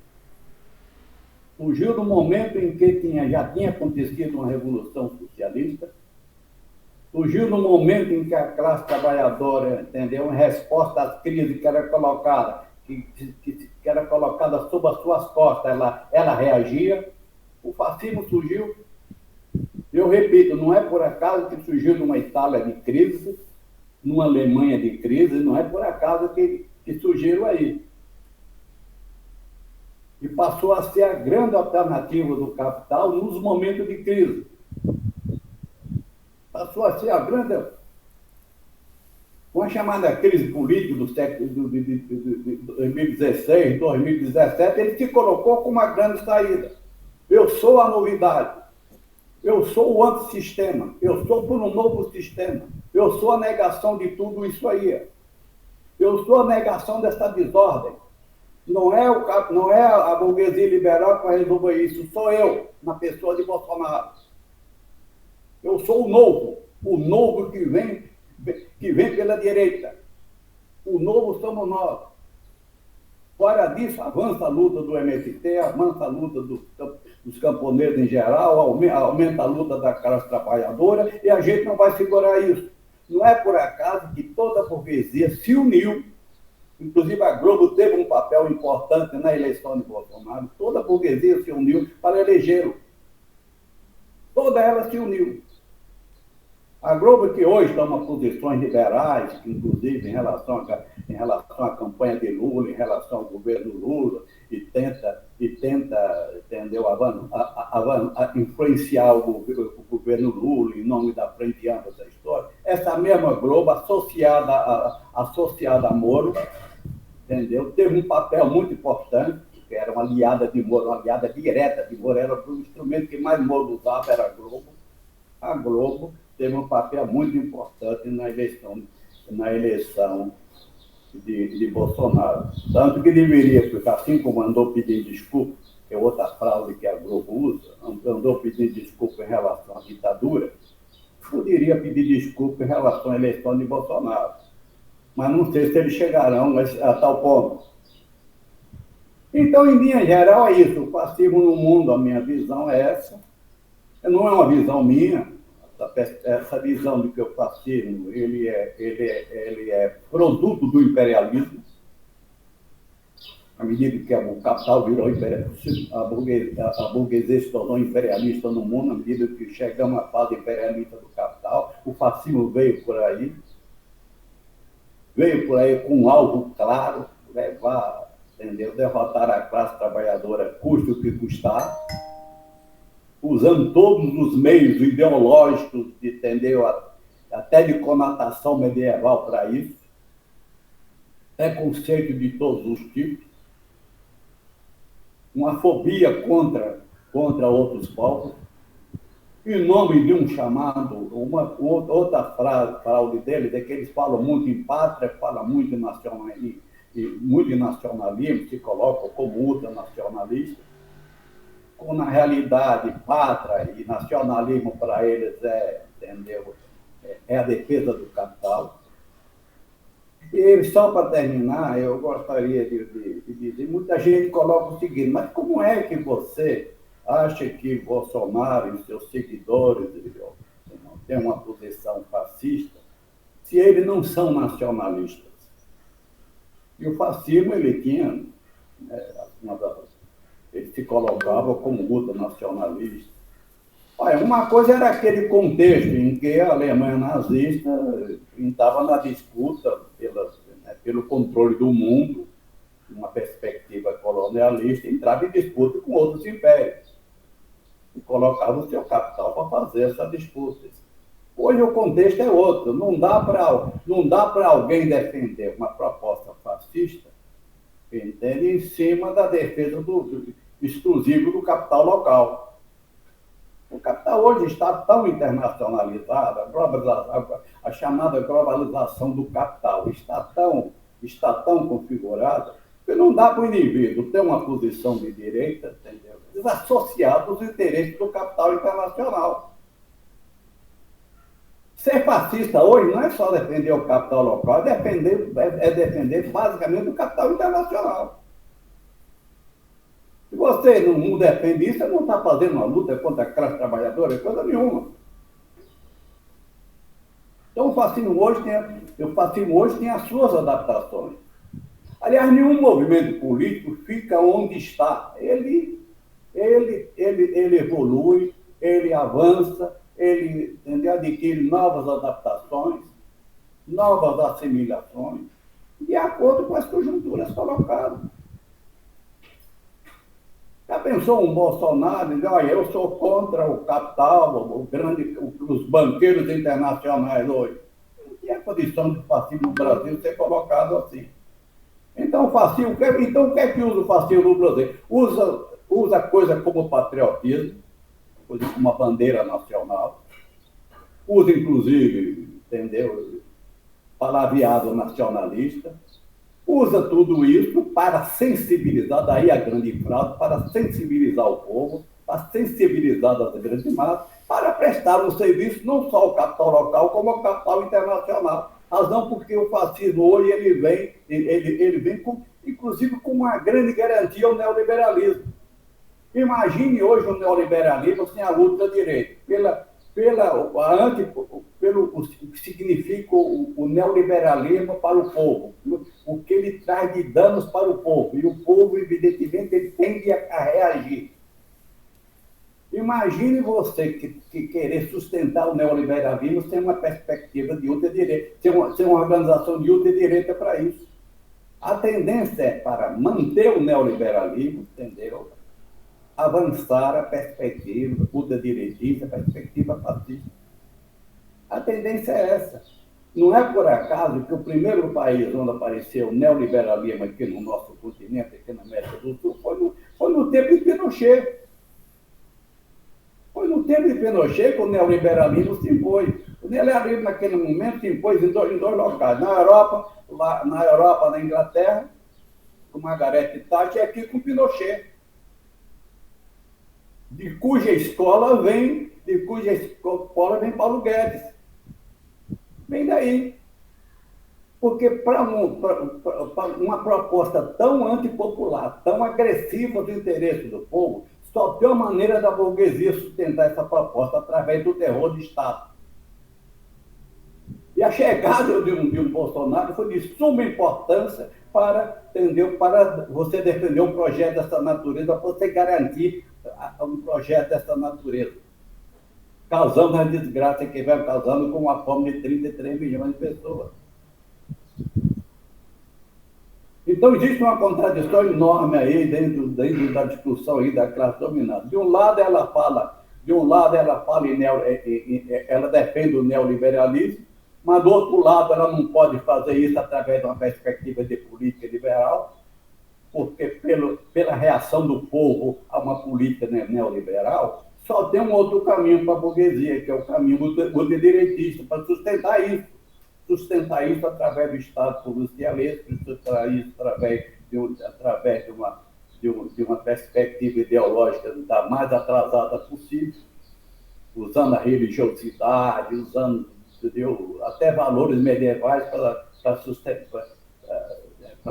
S2: Surgiu no momento em que já tinha acontecido uma revolução socialista, surgiu no momento em que a classe trabalhadora, entendeu, em resposta às crises que era colocada, que era colocada sob as suas costas, ela reagia. O fascismo surgiu, eu repito, não é por acaso que surgiu numa Itália de crise, numa Alemanha de crise, não é por acaso que surgiram aí. E passou a ser a grande alternativa do capital nos momentos de crise. Passou a ser a grande... Com a chamada crise política do século de 2016, 2017, ele se colocou como uma grande saída. Eu sou a novidade. Eu sou o antissistema. Eu sou por um novo sistema. Eu sou a negação de tudo isso aí. Eu sou a negação dessa desordem. Não é a burguesia liberal que vai resolver isso, sou eu, na pessoa de Bolsonaro. Eu sou o novo que vem pela direita. O novo somos nós. Fora disso, avança a luta do MST, avança a luta dos camponeses em geral, aumenta a luta da classe trabalhadora, e a gente não vai segurar isso. Não é por acaso que toda a burguesia se uniu. Inclusive, a Globo teve um papel importante na eleição de Bolsonaro. Toda a burguesia se uniu para elegê-lo. Toda ela se uniu. A Globo, que hoje toma posições liberais, inclusive em relação à campanha de Lula, em relação ao governo Lula, e tenta entendeu, influenciar o governo Lula em nome da Frente Ampla da história. Essa mesma Globo, associada a Moro, entendeu? Teve um papel muito importante, que era uma aliada de Moro, uma aliada direta de Moro, era o instrumento que mais Moro usava, era a Globo. A Globo teve um papel muito importante na eleição de Bolsonaro. Tanto que deveria, porque assim como andou pedindo desculpa, que é outra fraude que a Globo usa, andou pedindo desculpa em relação à ditadura, poderia pedir desculpa em relação à eleição de Bolsonaro. Mas não sei se eles chegarão a tal ponto. Então, em linha geral, é isso. O fascismo no mundo, a minha visão é essa. Não é uma visão minha. Essa visão de que o fascismo ele é produto do imperialismo. À medida que o capital virou imperialista, a burguesia se tornou imperialista no mundo, à medida que chegamos à fase imperialista do capital, o fascismo veio por aí com um alvo claro, derrotar a classe trabalhadora, custe o que custar, usando todos os meios ideológicos, entendeu? Até de conotação medieval para isso, preconceito de todos os tipos, uma fobia contra outros povos, em nome de um chamado, outra fraude deles é que eles falam muito em pátria, falam muito em nacionalismo, se colocam como ultranacionalistas, quando na realidade pátria e nacionalismo para eles é a defesa do capital. E só para terminar, eu gostaria de dizer, muita gente coloca o seguinte, mas como é que você acha que Bolsonaro e seus seguidores têm uma posição fascista se eles não são nacionalistas? E o fascismo, ele tinha, ele se colocava como ultranacionalista. Uma coisa era aquele contexto em que a Alemanha nazista estava na disputa pelo controle do mundo, uma perspectiva colonialista, entrava em disputa com outros impérios e colocava o seu capital para fazer essa disputa. Hoje o contexto é outro. Não dá para alguém defender uma proposta fascista, entende, em cima da defesa exclusiva do capital local. O capital hoje está tão internacionalizado, a chamada globalização do capital está tão configurada que não dá para o indivíduo ter uma posição de direita, entendeu? Desassociado dos interesses do capital internacional. Ser fascista hoje não é só defender o capital local, é defender basicamente o capital internacional. Se você não defende isso, você não está fazendo uma luta contra a classe trabalhadora, coisa nenhuma. Então, o fascismo hoje tem as suas adaptações. Aliás, nenhum movimento político fica onde está. Ele evolui, ele avança, ele adquire novas adaptações, novas assimilações, de acordo com as conjunturas colocadas. Já pensou um Bolsonaro dizer, olha, eu sou contra o capital, os banqueiros internacionais hoje? Não tinha condição de fascismo no Brasil ser colocado assim. Então, o que é que usa o fascismo no Brasil? Usa coisa como patriotismo, coisa como uma bandeira nacional, usa, inclusive, entendeu, palavreado nacionalista, usa tudo isso para sensibilizar, daí a grande frase, para sensibilizar o povo, para sensibilizar as grandes massas, para prestar um serviço não só ao capital local, como ao capital internacional. Razão porque o fascismo hoje ele vem com, inclusive com uma grande garantia ao neoliberalismo. Imagine hoje o neoliberalismo sem a luta da direita, pelo o que significa o neoliberalismo para o povo, o que ele traz de danos para o povo, e o povo, evidentemente, ele tende a reagir. Imagine você que querer sustentar o neoliberalismo sem uma perspectiva de ultradireita, sem uma organização de ultradireita para isso. A tendência é para manter o neoliberalismo, entendeu? Avançar a perspectiva ultradireitista, a perspectiva fascista. A tendência é essa. Não é por acaso que o primeiro país onde apareceu o neoliberalismo aqui no nosso continente, aqui na América do Sul, foi no tempo de Pinochet. Foi no tempo de Pinochet que o neoliberalismo se impôs. O neoliberalismo, naquele momento, se impôs em dois locais. Na Europa, na Inglaterra, com Margaret Thatcher, e aqui com Pinochet. De cuja escola vem Paulo Guedes. Vem daí. Porque para uma proposta tão antipopular, tão agressiva do interesse do povo, só tem uma maneira da burguesia sustentar essa proposta através do terror de Estado. E a chegada de um Bolsonaro foi de suma importância para você defender um projeto dessa natureza, para você garantir um projeto dessa natureza, causando a desgraça que vem causando com uma fome de 33 milhões de pessoas. Então, existe uma contradição enorme aí dentro da discussão aí da classe dominante. De um lado, ela defende o neoliberalismo, mas, do outro lado, ela não pode fazer isso através de uma perspectiva de política liberal, porque pela reação do povo a uma política neoliberal, só tem um outro caminho para a burguesia, que é o caminho ultradireitista, para sustentar isso através do Estado policialista, sustentar isso através de uma perspectiva ideológica da mais atrasada possível, usando a religiosidade, usando, entendeu, até valores medievais para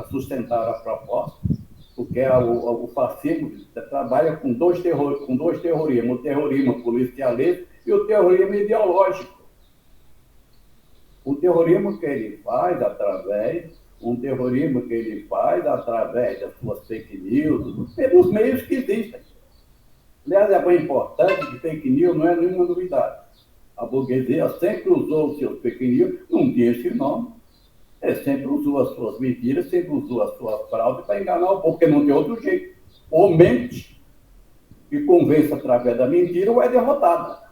S2: sustentar a proposta, porque o fascismo trabalha com dois terrorismos, o terrorismo policialista e o terrorismo ideológico. O terrorismo que ele faz através das suas fake news, pelos meios que existem. Aliás, é bem importante que fake news não é nenhuma novidade. A burguesia sempre usou os seus fake news, não tinha esse nome. Sempre usou as suas mentiras, sempre usou as suas fraudes para enganar o povo, porque não tem outro jeito. Ou mente e convence através da mentira, ou é derrotada.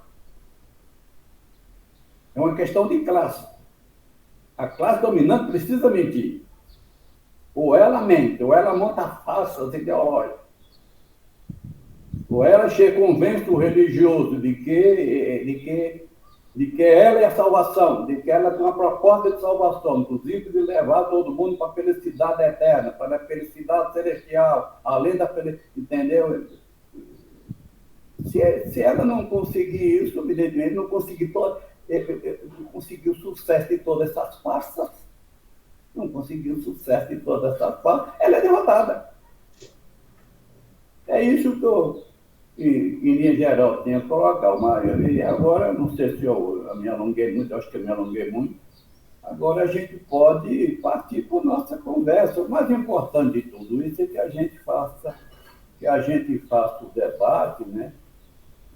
S2: É uma questão de classe. A classe dominante precisa mentir. Ou ela mente, ou ela monta farsas ideológicas. Ou ela convence o religioso de que ela é a salvação, de que ela tem uma proposta de salvação, inclusive de levar todo mundo para a felicidade eterna, para a felicidade celestial, além da felicidade, entendeu? Se ela não conseguir isso, evidentemente, não conseguir o sucesso de todas essas farsas, ela é derrotada. É isso que eu, em linha geral, tinha que colocar uma. E agora, não sei se eu me alonguei muito, acho que eu me alonguei muito. Agora a gente pode partir para a nossa conversa. O mais importante de tudo isso é que a gente faça o debate, né?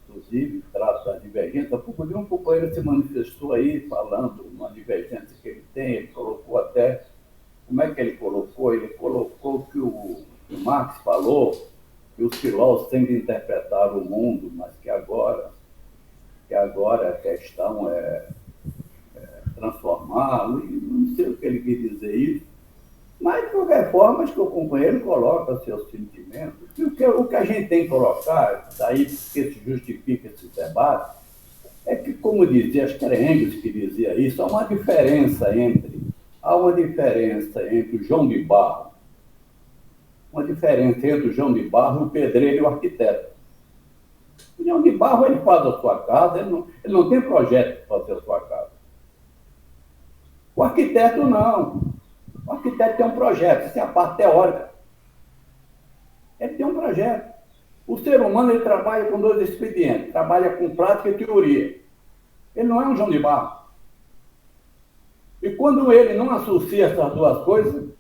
S2: Inclusive, trata da divergência. Pouco de um companheiro se manifestou aí, falando uma divergência que ele tem, ele colocou até. Como é que ele colocou? Ele colocou que o Marx falou que os filósofos têm que interpretar o mundo, mas que agora a questão é transformá-lo, e não sei o que ele quis dizer isso, mas, de qualquer forma, acho que o companheiro coloca seus sentimentos. E o que a gente tem que colocar, daí que se justifica esse debate, é que, como dizia, acho que era Engels que dizia isso, há uma diferença entre o João de Barro, e o pedreiro e o arquiteto. O João de Barro, ele faz a sua casa, ele não tem projeto para fazer a sua casa. O arquiteto, não. O arquiteto tem um projeto, isso é a parte teórica. Ele tem um projeto. O ser humano, ele trabalha com dois expedientes, trabalha com prática e teoria. Ele não é um João de Barro. E quando ele não associa essas duas coisas,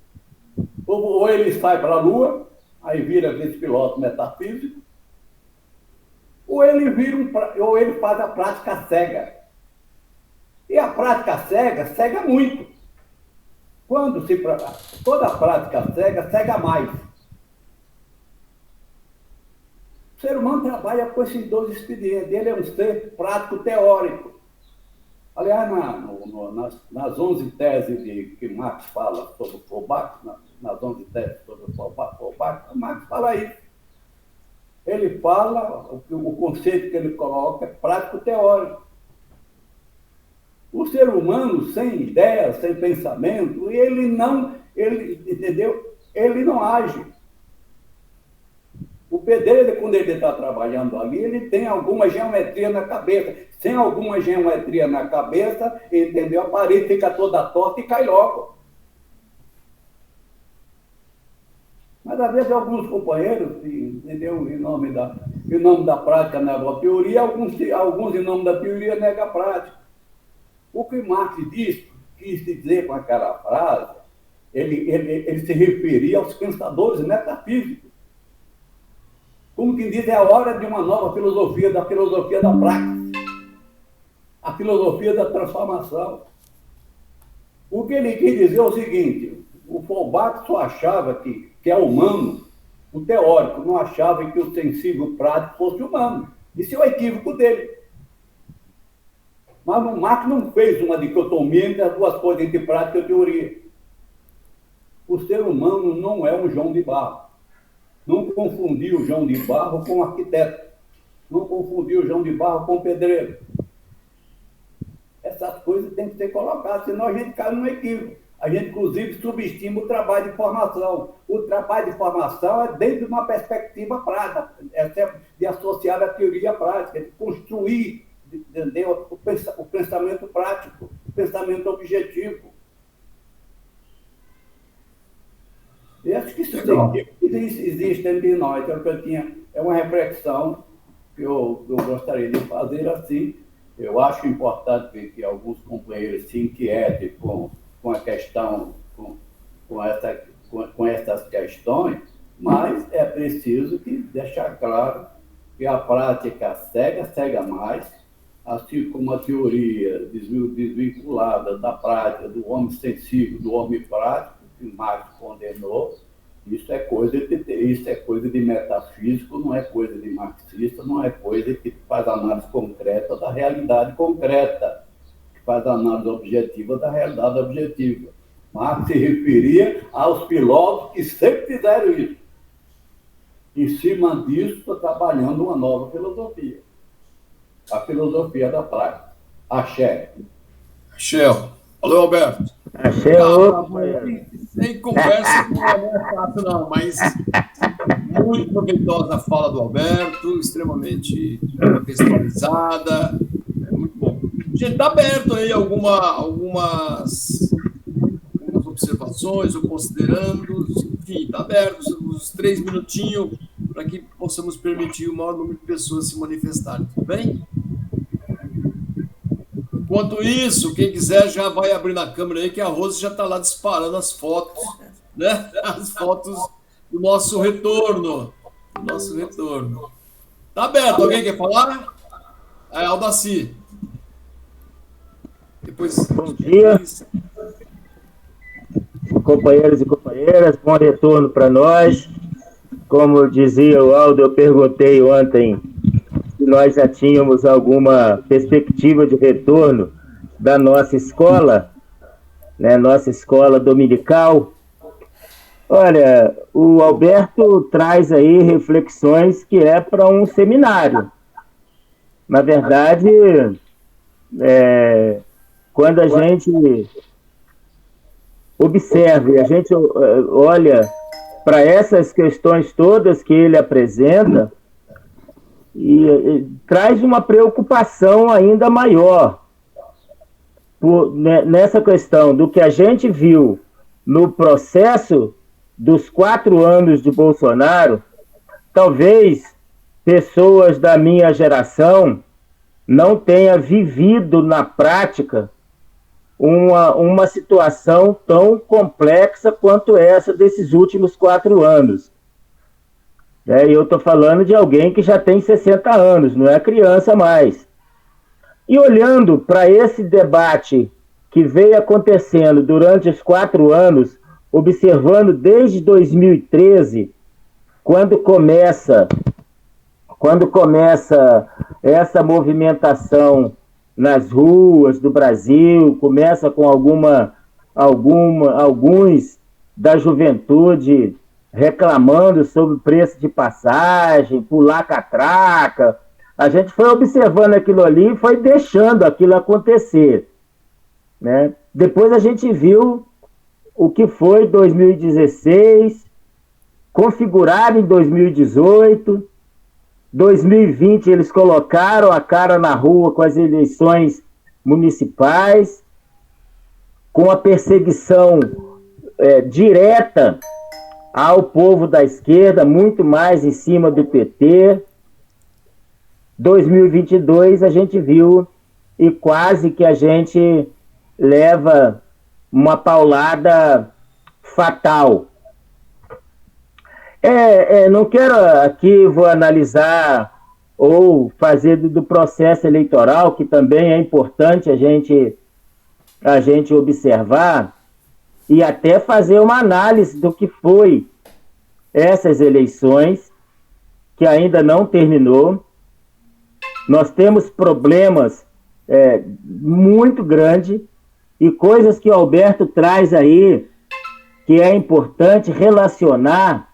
S2: ou ele sai para a Lua, aí vira esse piloto metafísico, ou ele faz a prática cega. E a prática cega muito. Toda prática cega mais. O ser humano trabalha com esses dois expedientes. Ele é um ser prático teórico. Aliás, nas 11 teses que Marx fala sobre o Feuerbach, nas 11 teses sobre o Feuerbach, Marx fala isso. Ele fala, o conceito que ele coloca é prático teórico. O ser humano, sem ideia, sem pensamento, ele não age. O pedreiro, quando ele está trabalhando ali, ele tem alguma geometria na cabeça. Sem alguma geometria na cabeça, entendeu? A parede fica toda torta e cai logo. Mas, às vezes, alguns companheiros, entendeu? Em nome da prática, negam a teoria, alguns, em nome da teoria, negam a prática. O que Marx quis dizer com aquela frase, ele se referia aos pensadores metafísicos. Como quem diz, é a hora de uma nova filosofia, da filosofia da prática, a filosofia da transformação. O que ele quis dizer é o seguinte: o Feuerbach só achava que é humano o teórico, não achava que o sensível prático fosse humano. Isso é o equívoco dele. Mas o Marx não fez uma dicotomia entre as duas coisas, entre prática e teoria. O ser humano não é um João de Barro. Não confundiu o João de Barro com o arquiteto. Não confundiu o João de Barro com o pedreiro. Essas coisas têm que ser colocadas, senão a gente cai num equívoco. A gente, inclusive, subestima o trabalho de formação. O trabalho de formação é dentro de uma perspectiva prática, de associar a teoria prática, de construir, entendeu? O pensamento prático, o pensamento objetivo. E acho que isso existe entre nós. É uma reflexão que eu gostaria de fazer assim. Eu acho importante que alguns companheiros se inquietem com a questão, com essas questões, mas é preciso deixar claro que a prática cega mais, assim como a teoria desvinculada da prática do homem sensível, do homem prático, que Marx condenou. Isso é coisa de metafísico, não é coisa de marxista, não é coisa que faz análise concreta da realidade concreta, que faz análise objetiva da realidade objetiva. Marx se referia aos filósofos que sempre fizeram isso. Em cima disso, está trabalhando uma nova filosofia. A filosofia da prática. Axé.
S1: Axé. Alô, Alberto.
S3: Axé,
S1: sem conversa não é fácil, não, mas muito proveitosa a fala do Alberto, extremamente contextualizada, é muito bom. A gente está aberto aí algumas observações ou considerandos, enfim, está aberto, os 3 minutinhos para que possamos permitir o maior número de pessoas se manifestarem, tudo bem? Enquanto isso, quem quiser já vai abrindo a câmera aí, que a Rose já está lá disparando as fotos, né? As fotos do nosso retorno. Do nosso retorno. Tá aberto, alguém quer falar? É Aldaci. Depois,
S3: bom dia, companheiros e companheiras, bom retorno para nós. Como dizia o Aldo, eu perguntei ontem se nós já tínhamos alguma perspectiva de retorno da nossa escola, né, nossa escola dominical. Olha, o Alberto traz aí reflexões que é para um seminário. Na verdade, quando a gente observa e a gente olha para essas questões todas que ele apresenta, e traz uma preocupação ainda maior nessa questão do que a gente viu no processo dos 4 anos de Bolsonaro. Talvez pessoas da minha geração não tenha vivido na prática uma situação tão complexa quanto essa desses últimos 4 anos. E eu estou falando de alguém que já tem 60 anos, não é criança mais. E olhando para esse debate que veio acontecendo durante os 4 anos, observando desde 2013, quando começa essa movimentação nas ruas do Brasil, começa com alguns da juventude reclamando sobre o preço de passagem, pular catraca. A gente foi observando aquilo ali e foi deixando aquilo acontecer, né? Depois a gente viu o que foi 2016, configurado em 2018, 2020 eles colocaram a cara na rua com as eleições municipais, com a perseguição direta ao povo da esquerda, muito mais em cima do PT. 2022 a gente viu e quase que a gente leva uma paulada fatal. Não quero aqui, vou analisar ou fazer do processo eleitoral, que também é importante a gente observar, e até fazer uma análise do que foi essas eleições, que ainda não terminou. Nós temos problemas muito grandes e coisas que o Alberto traz aí, que é importante relacionar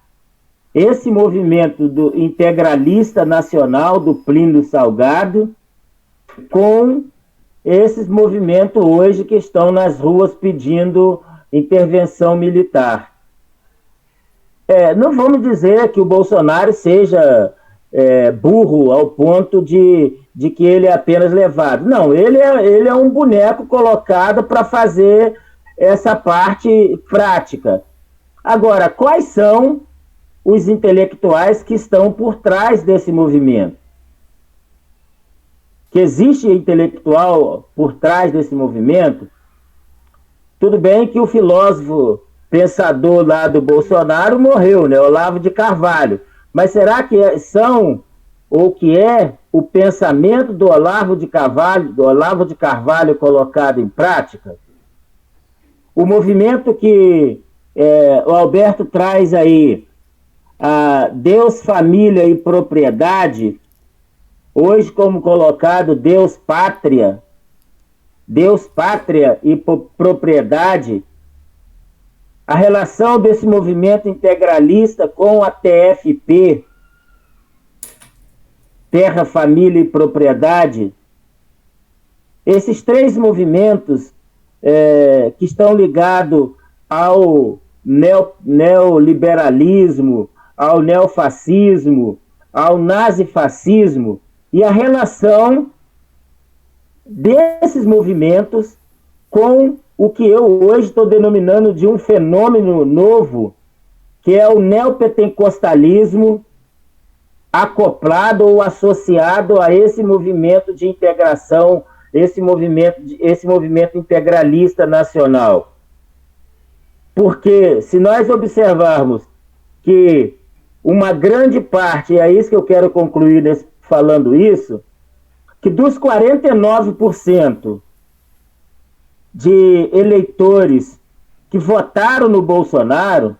S3: esse movimento do integralista nacional do Plínio Salgado com esses movimentos hoje que estão nas ruas pedindo intervenção militar. Não vamos dizer que o Bolsonaro seja burro ao ponto de que ele é apenas levado. Não, ele é um boneco colocado para fazer essa parte prática. Agora, quais são os intelectuais que estão por trás desse movimento? Que existe intelectual por trás desse movimento? Tudo bem que o filósofo pensador lá do Bolsonaro morreu, né? Olavo de Carvalho. Mas será que são, ou que é, o pensamento do Olavo de Carvalho colocado em prática? O movimento que o Alberto traz aí, Deus, família e propriedade, hoje como colocado Deus, pátria e propriedade, a relação desse movimento integralista com a TFP, terra, família e propriedade, esses 3 movimentos que estão ligados ao neoliberalismo, ao neofascismo, ao nazifascismo, e a relação desses movimentos com o que eu hoje estou denominando de um fenômeno novo, que é o neopentecostalismo acoplado ou associado a esse movimento de integração, esse movimento integralista nacional. Porque se nós observarmos que uma grande parte, e é isso que eu quero concluir falando isso, que dos 49% de eleitores que votaram no Bolsonaro,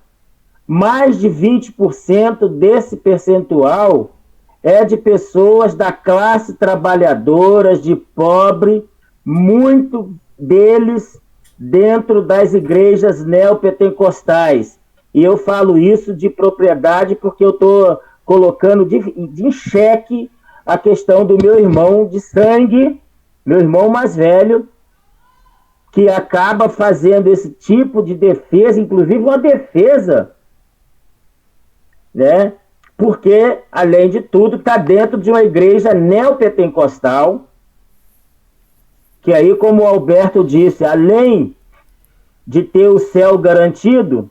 S3: mais de 20% desse percentual é de pessoas da classe trabalhadora, de pobre, muito deles dentro das igrejas neopentecostais. E eu falo isso de propriedade porque eu estou colocando de xeque a questão do meu irmão de sangue, meu irmão mais velho, que acaba fazendo esse tipo de defesa, inclusive uma defesa, né? Porque, além de tudo, está dentro de uma igreja neopentecostal, que aí, como o Alberto disse, além de ter o céu garantido,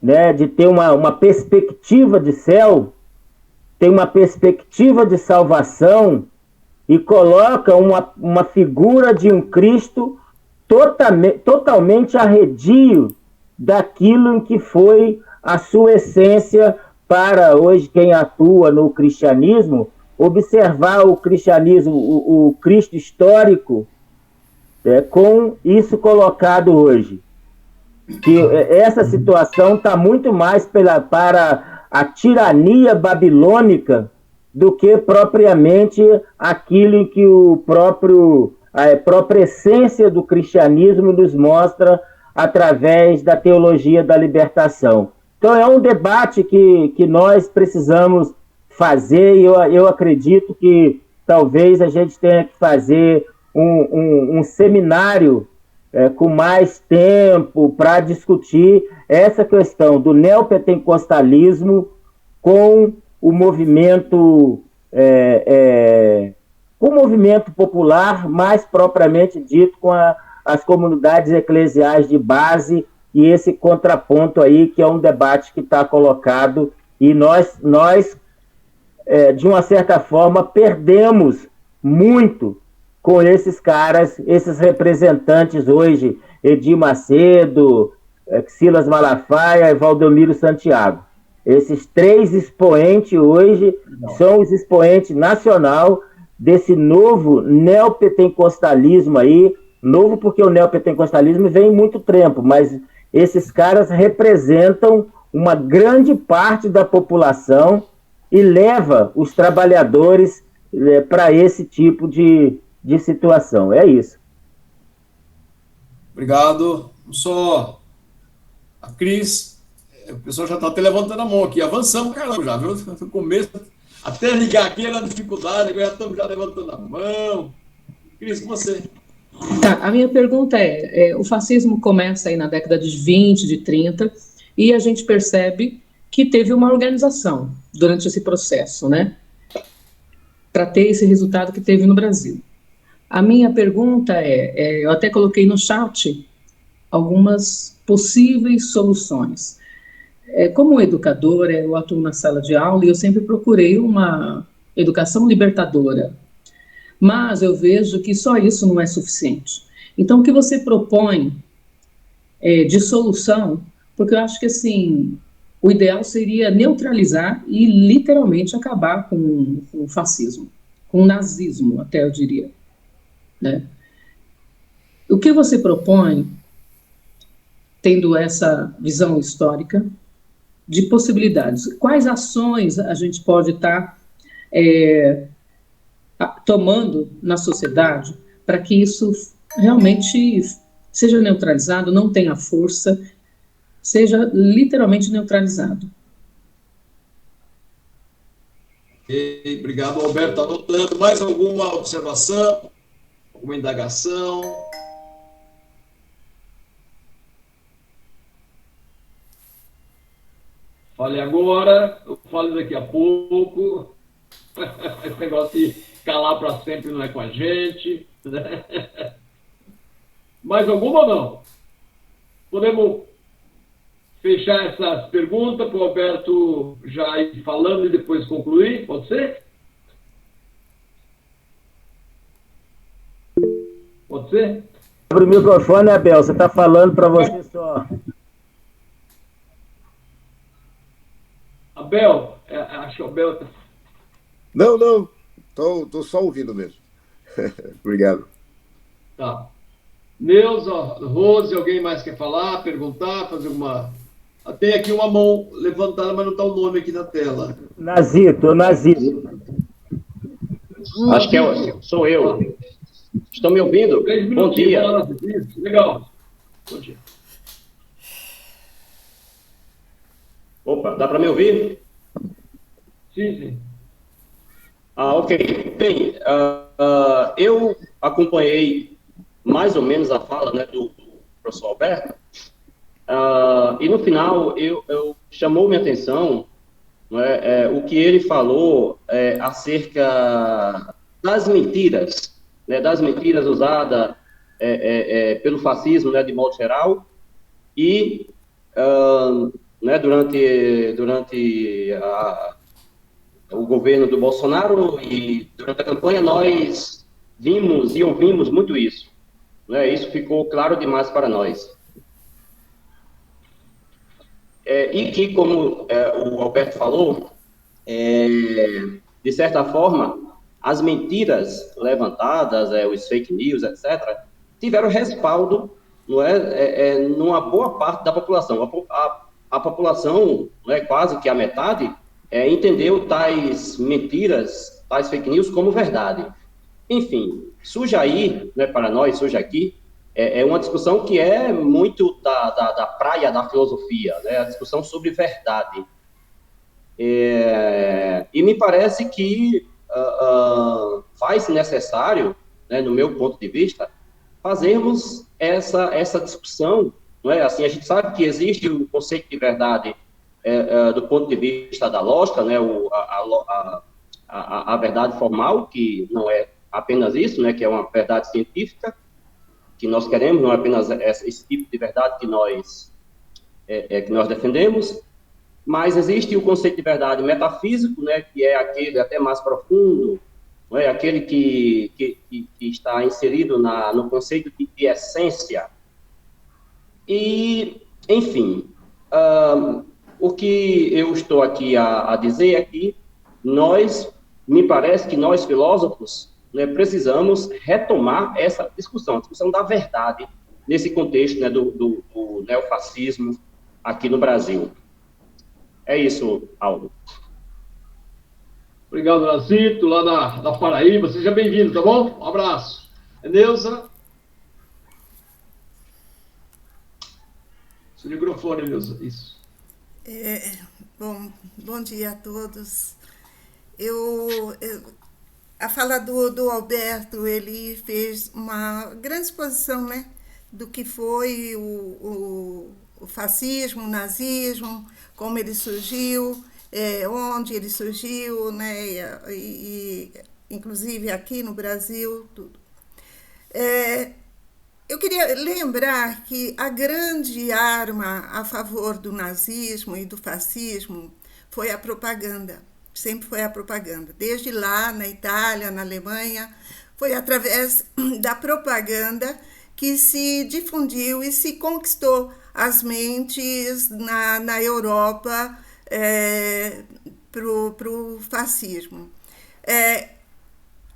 S3: né, de ter uma perspectiva de céu, tem uma perspectiva de salvação e coloca uma figura de um Cristo totalmente arredio daquilo em que foi a sua essência para hoje quem atua no cristianismo, observar o cristianismo, o Cristo histórico, com isso colocado hoje. Que essa situação está muito mais para a tirania babilônica do que propriamente aquilo em que a própria essência do cristianismo nos mostra através da teologia da libertação. Então é um debate que nós precisamos fazer, e eu acredito que talvez a gente tenha que fazer um seminário com mais tempo para discutir essa questão do neopentecostalismo com o movimento popular, mais propriamente dito, com as comunidades eclesiais de base, e esse contraponto aí, que é um debate que está colocado, e nós de uma certa forma, perdemos muito com esses caras, esses representantes hoje, Edir Macedo, Silas Malafaia e Valdomiro Santiago. Esses três expoentes hoje são os expoentes nacional desse novo neopentecostalismo aí, novo porque o neopentecostalismo vem em muito tempo, mas esses caras representam uma grande parte da população e leva os trabalhadores para esse tipo de situação. É isso.
S1: Obrigado. Só a Cris, o pessoal já está até levantando a mão aqui. Avançamos, caramba, já, viu? No começo, até ligar aqui era dificuldade, agora já estamos já levantando a mão. Cris, com você.
S4: Tá, a minha pergunta o fascismo começa aí na década de 20, de 30, e a gente percebe que teve uma organização durante esse processo, né? Para ter esse resultado que teve no Brasil. A minha pergunta eu até coloquei no chat algumas possíveis soluções. Como educadora, eu atuo na sala de aula e eu sempre procurei uma educação libertadora. Mas eu vejo que só isso não é suficiente. Então, o que você propõe de solução? Porque eu acho que, assim, o ideal seria neutralizar e literalmente acabar com o fascismo, com o nazismo, até eu diria. Né? O que você propõe, tendo essa visão histórica, de possibilidades? Quais ações a gente pode estar tomando na sociedade para que isso realmente seja neutralizado, não tenha força, seja literalmente neutralizado?
S1: Okay, obrigado, Alberto. Anotando mais alguma observação? Alguma indagação? Fale agora, eu falo daqui a pouco. Esse negócio de calar para sempre não é com a gente. Mais alguma ou não? Podemos fechar essas perguntas para o Alberto já ir falando e depois concluir, pode ser? Pode ser?
S3: Abre o microfone, Abel, você está falando para você só.
S1: Abel, acho que o Abel...
S5: Não, tô só ouvindo mesmo. Obrigado.
S1: Tá. Neuza, Rose, alguém mais quer falar, perguntar, fazer uma... Tem aqui uma mão levantada, mas não está o nome aqui na tela.
S3: Nazito.
S6: Acho que sou eu. Estão me ouvindo? Bom dia.
S1: Legal. Bom dia.
S6: Opa, dá para me ouvir?
S1: Sim.
S6: Ok. Bem, eu acompanhei mais ou menos a fala, né, do professor Alberto, e no final eu chamou minha atenção, né, o que ele falou acerca das mentiras, né, usadas pelo fascismo, né, de modo geral, e né, durante o governo do Bolsonaro e durante a campanha nós vimos e ouvimos muito isso, né? Isso ficou claro demais para nós. E que, como o Alberto falou, de certa forma, as mentiras levantadas, os fake news, etc., tiveram respaldo, não numa boa parte da população. A população, quase que a metade, entendeu tais mentiras, tais fake news como verdade. Enfim, surge aí, para nós, surge aqui, uma discussão que é muito da praia da filosofia, né? A discussão sobre verdade. E me parece que faz necessário, né, no meu ponto de vista, fazermos essa discussão, não é? Assim, a gente sabe que existe o conceito de verdade do ponto de vista da lógica, né, a verdade formal, que não é apenas isso, né, que é uma verdade científica, que nós queremos, não é apenas esse tipo de verdade que nós defendemos, mas existe o conceito de verdade metafísico, né, que é aquele até mais profundo, não é? Aquele que está inserido no conceito de essência. E, enfim, o que eu estou aqui a dizer é que me parece que nós, filósofos, né, precisamos retomar essa discussão, a discussão da verdade, nesse contexto, né, do neofascismo aqui no Brasil. É isso, Aldo.
S1: Obrigado, Nazito, lá da Paraíba. Seja bem-vindo, tá bom? Um abraço. Neuza. Seu microfone, Neuza. Isso.
S7: Bom dia a todos. A fala do Alberto, ele fez uma grande exposição, né, do que foi o fascismo, o nazismo, como ele surgiu, onde ele surgiu, né, e inclusive aqui no Brasil, tudo. Eu queria lembrar que a grande arma a favor do nazismo e do fascismo foi a propaganda. Sempre foi a propaganda. Desde lá, na Itália, na Alemanha, foi através da propaganda que se difundiu e se conquistou as mentes na Europa para o fascismo.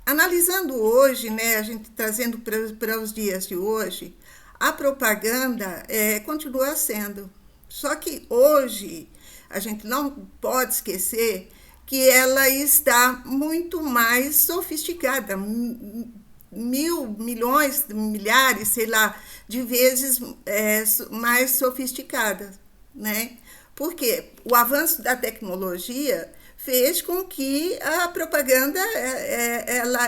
S7: Analisando hoje, né, a gente trazendo para os dias de hoje, a propaganda continua sendo. Só que hoje a gente não pode esquecer que ela está muito mais sofisticada, milhões, milhares, sei lá, de vezes mais sofisticada, né? Porque o avanço da tecnologia fez com que a propaganda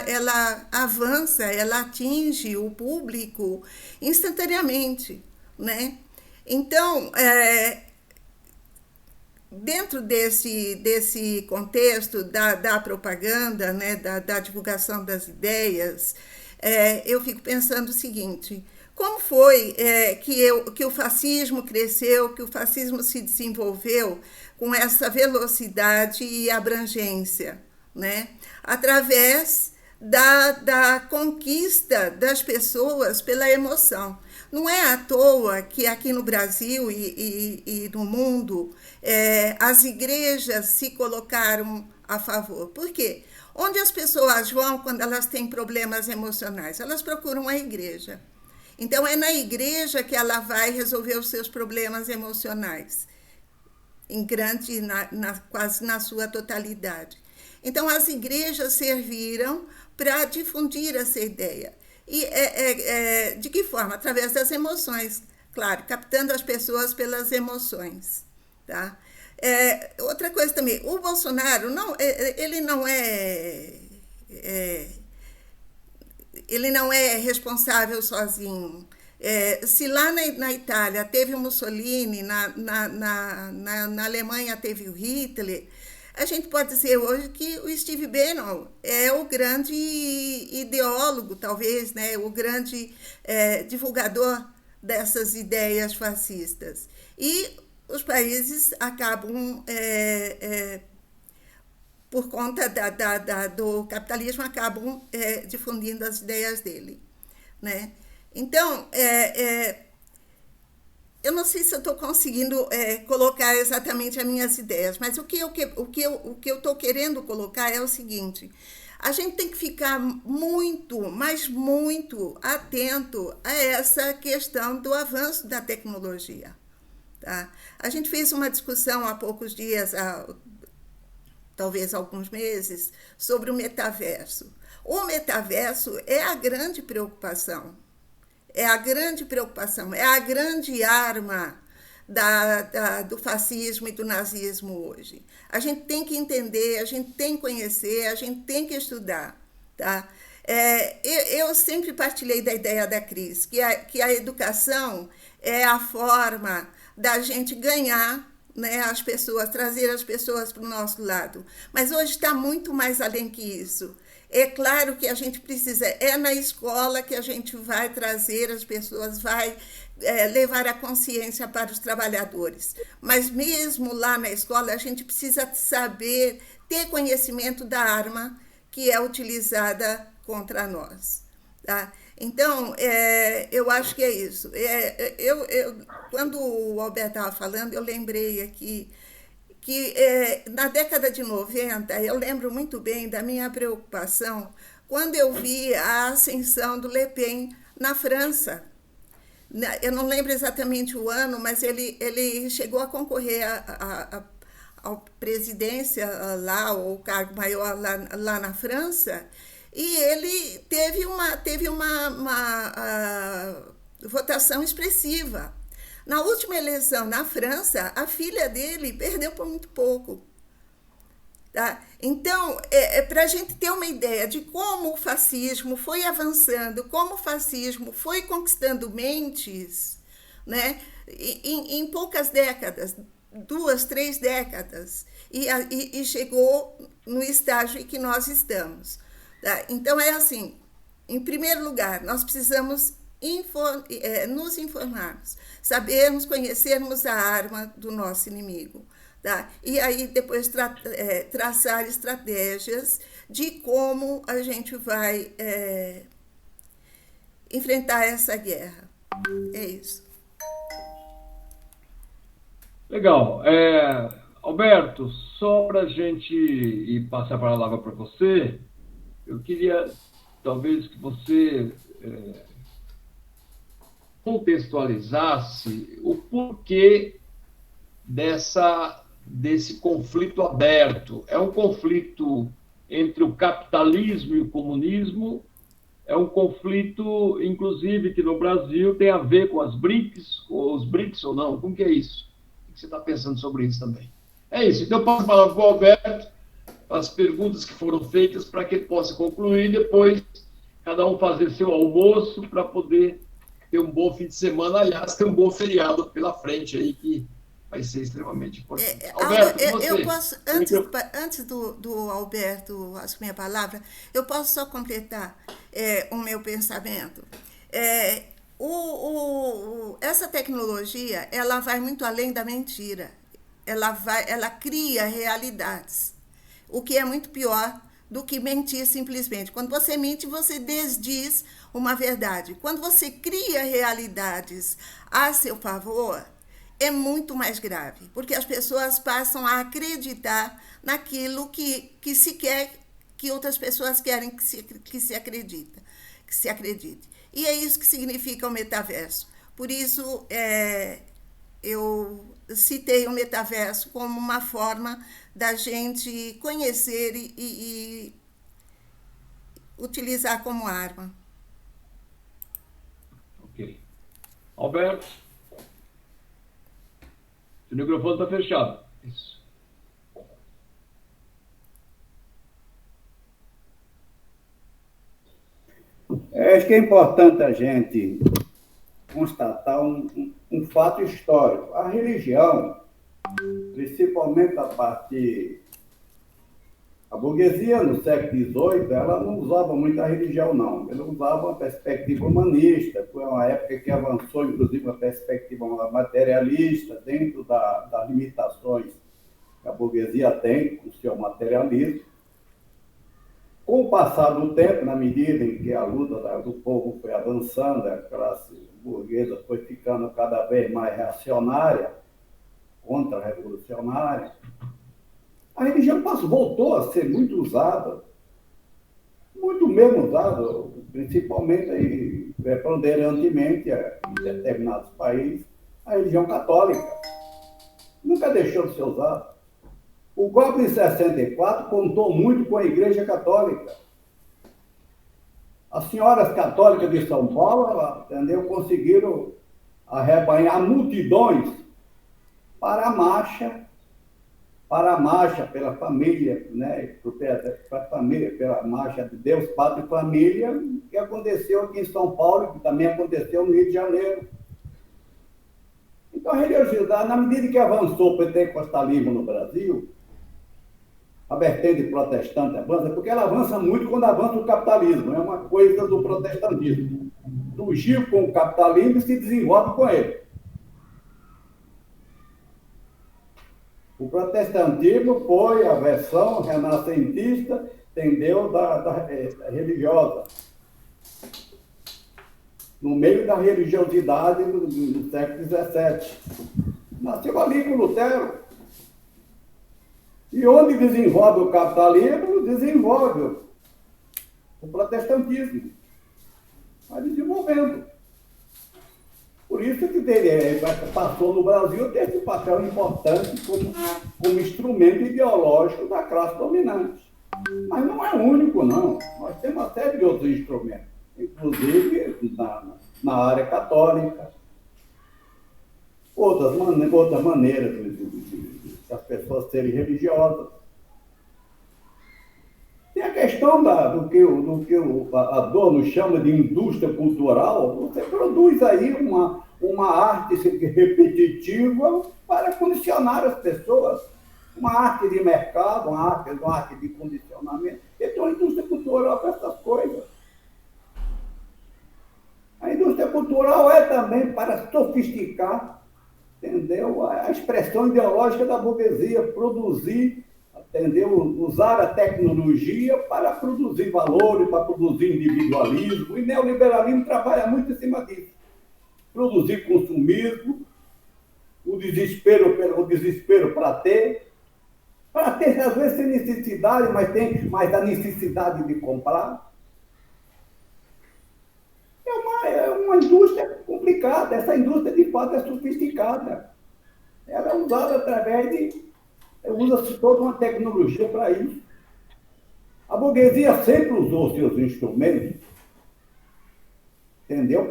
S7: ela avança, ela atinge o público instantaneamente, né? Então, dentro desse contexto da propaganda, né, da divulgação das ideias, eu fico pensando o seguinte: como foi que o fascismo cresceu, que o fascismo se desenvolveu com essa velocidade e abrangência, né? Através da conquista das pessoas pela emoção. Não é à toa que aqui no Brasil e no mundo as igrejas se colocaram a favor. Por quê? Onde as pessoas vão quando elas têm problemas emocionais? Elas procuram a igreja. Então, é na igreja que ela vai resolver os seus problemas emocionais, quase na sua totalidade. Então, as igrejas serviram para difundir essa ideia. E de que forma? Através das emoções, claro, captando as pessoas pelas emoções. Tá? Outra coisa também, o Bolsonaro, ele não é responsável sozinho. Se lá na Itália teve o Mussolini, na Alemanha teve o Hitler, a gente pode dizer hoje que o Steve Bannon é o grande ideólogo, talvez, né, o grande divulgador dessas ideias fascistas. E os países acabam, por conta do capitalismo, acabam difundindo as ideias dele, né? Então, eu não sei se eu estou conseguindo colocar exatamente as minhas ideias, mas o que eu estou querendo colocar é o seguinte: a gente tem que ficar muito, mas muito atento a essa questão do avanço da tecnologia. Tá? A gente fez uma discussão há poucos dias, talvez alguns meses, sobre o metaverso. O metaverso é a grande preocupação. É a grande preocupação, é a grande arma do fascismo e do nazismo hoje. A gente tem que entender, a gente tem que conhecer, a gente tem que estudar. Tá? Eu sempre partilhei da ideia da Cris, que a educação é a forma da gente ganhar, né, as pessoas, trazer as pessoas para o nosso lado. Mas hoje está muito mais além que isso. É claro que a gente precisa, na escola que a gente vai trazer as pessoas, vai levar a consciência para os trabalhadores. Mas mesmo lá na escola, a gente precisa saber, ter conhecimento da arma que é utilizada contra nós. Tá? Então, eu acho que é isso. Quando o Alberto estava falando, eu lembrei aqui que na década de 90, eu lembro muito bem da minha preocupação quando eu vi a ascensão do Le Pen na França. Eu não lembro exatamente o ano, mas ele chegou a concorrer à presidência lá, ou cargo maior lá na França, e ele teve uma votação expressiva. Na última eleição na França, a filha dele perdeu por muito pouco. Tá? Então, para a gente ter uma ideia de como o fascismo foi avançando, como o fascismo foi conquistando mentes, né, em poucas décadas, 2, 3 décadas, e chegou no estágio em que nós estamos. Tá? Então, é assim, em primeiro lugar, nós precisamos nos informarmos, sabermos, conhecermos a arma do nosso inimigo. Tá? E aí depois traçar estratégias de como a gente vai enfrentar essa guerra. É isso.
S8: Legal. Alberto, só para a gente ir passar a palavra para você, eu queria talvez que você contextualizasse o porquê desse conflito aberto. É um conflito entre o capitalismo e o comunismo, é um conflito, inclusive, que no Brasil tem a ver com os BRICS ou não? Como que é isso? O que você está pensando sobre isso também? É isso. Então, eu passo a palavra para o Alberto, as perguntas que foram feitas, para que ele possa concluir, depois cada um fazer seu almoço para poder ter um bom fim de semana, aliás, ter um bom feriado pela frente aí, que vai ser extremamente importante. Alberto,
S7: eu posso, antes do Alberto assumir a palavra, eu posso só completar o meu pensamento. Essa tecnologia, ela vai muito além da mentira. Ela cria realidades, o que é muito pior do que mentir simplesmente. Quando você mente, você desdiz uma verdade. Quando você cria realidades a seu favor, é muito mais grave, porque as pessoas passam a acreditar naquilo que se quer, que outras pessoas querem que se acredite. E é isso que significa o metaverso. Por isso, eu citei o metaverso como uma forma da gente conhecer e utilizar como arma.
S8: Ok. Alberto, o microfone está fechado. Isso.
S2: Acho que é importante a gente constatar um fato histórico. A religião, principalmente a burguesia no século XVIII, ela não usava muito a religião, não. Ela usava uma perspectiva humanista. Foi uma época que avançou, inclusive, uma perspectiva materialista, dentro das limitações que a burguesia tem com o seu materialismo. Com o passar do tempo, na medida em que a luta do povo foi avançando, a classe burguesa foi ficando cada vez mais reacionária, contra-revolucionária, a religião voltou a ser muito usada, muito mesmo usada, principalmente e preponderantemente em determinados países, a religião católica. Nunca deixou de ser usada. O golpe de 64 contou muito com a Igreja Católica. As senhoras católicas de São Paulo, conseguiram arrebanhar multidões para a marcha pela família, né? Pela marcha de Deus, Pátria e Família, que aconteceu aqui em São Paulo, que também aconteceu no Rio de Janeiro. Então, a religiosidade, na medida que avançou o pentecostalismo no Brasil, a vertente protestante avança, porque ela avança muito quando avança o capitalismo, é uma coisa do protestantismo. Surgiu com o capitalismo e se desenvolve com ele. O protestantismo foi a versão renascentista, entendeu, da religiosa. No meio da religiosidade do século XVII. Nasceu ali com Lutero. E onde desenvolve o capitalismo, desenvolve o protestantismo. Vai desenvolvendo. Por isso que passou no Brasil ter esse papel importante como instrumento ideológico da classe dominante. Mas não é o único, não. Nós temos uma série de outros instrumentos, inclusive na área católica, outras maneiras das pessoas serem religiosas. Tem a questão do que a Adorno chama de indústria cultural. Você produz aí uma arte repetitiva para condicionar as pessoas. Uma arte de mercado, uma arte de condicionamento. Então, a indústria cultural para essas coisas. A indústria cultural é também para sofisticar, entendeu? A expressão ideológica da burguesia, produzir, entendeu? Usar a tecnologia para produzir valores, para produzir individualismo. E o neoliberalismo trabalha muito em cima disso. Produzir consumismo, o desespero para ter às vezes sem necessidade, mas a necessidade de comprar. É uma indústria complicada. Essa indústria, de fato, é sofisticada. Ela é usada usa-se toda uma tecnologia para isso. A burguesia sempre usou seus instrumentos, entendeu?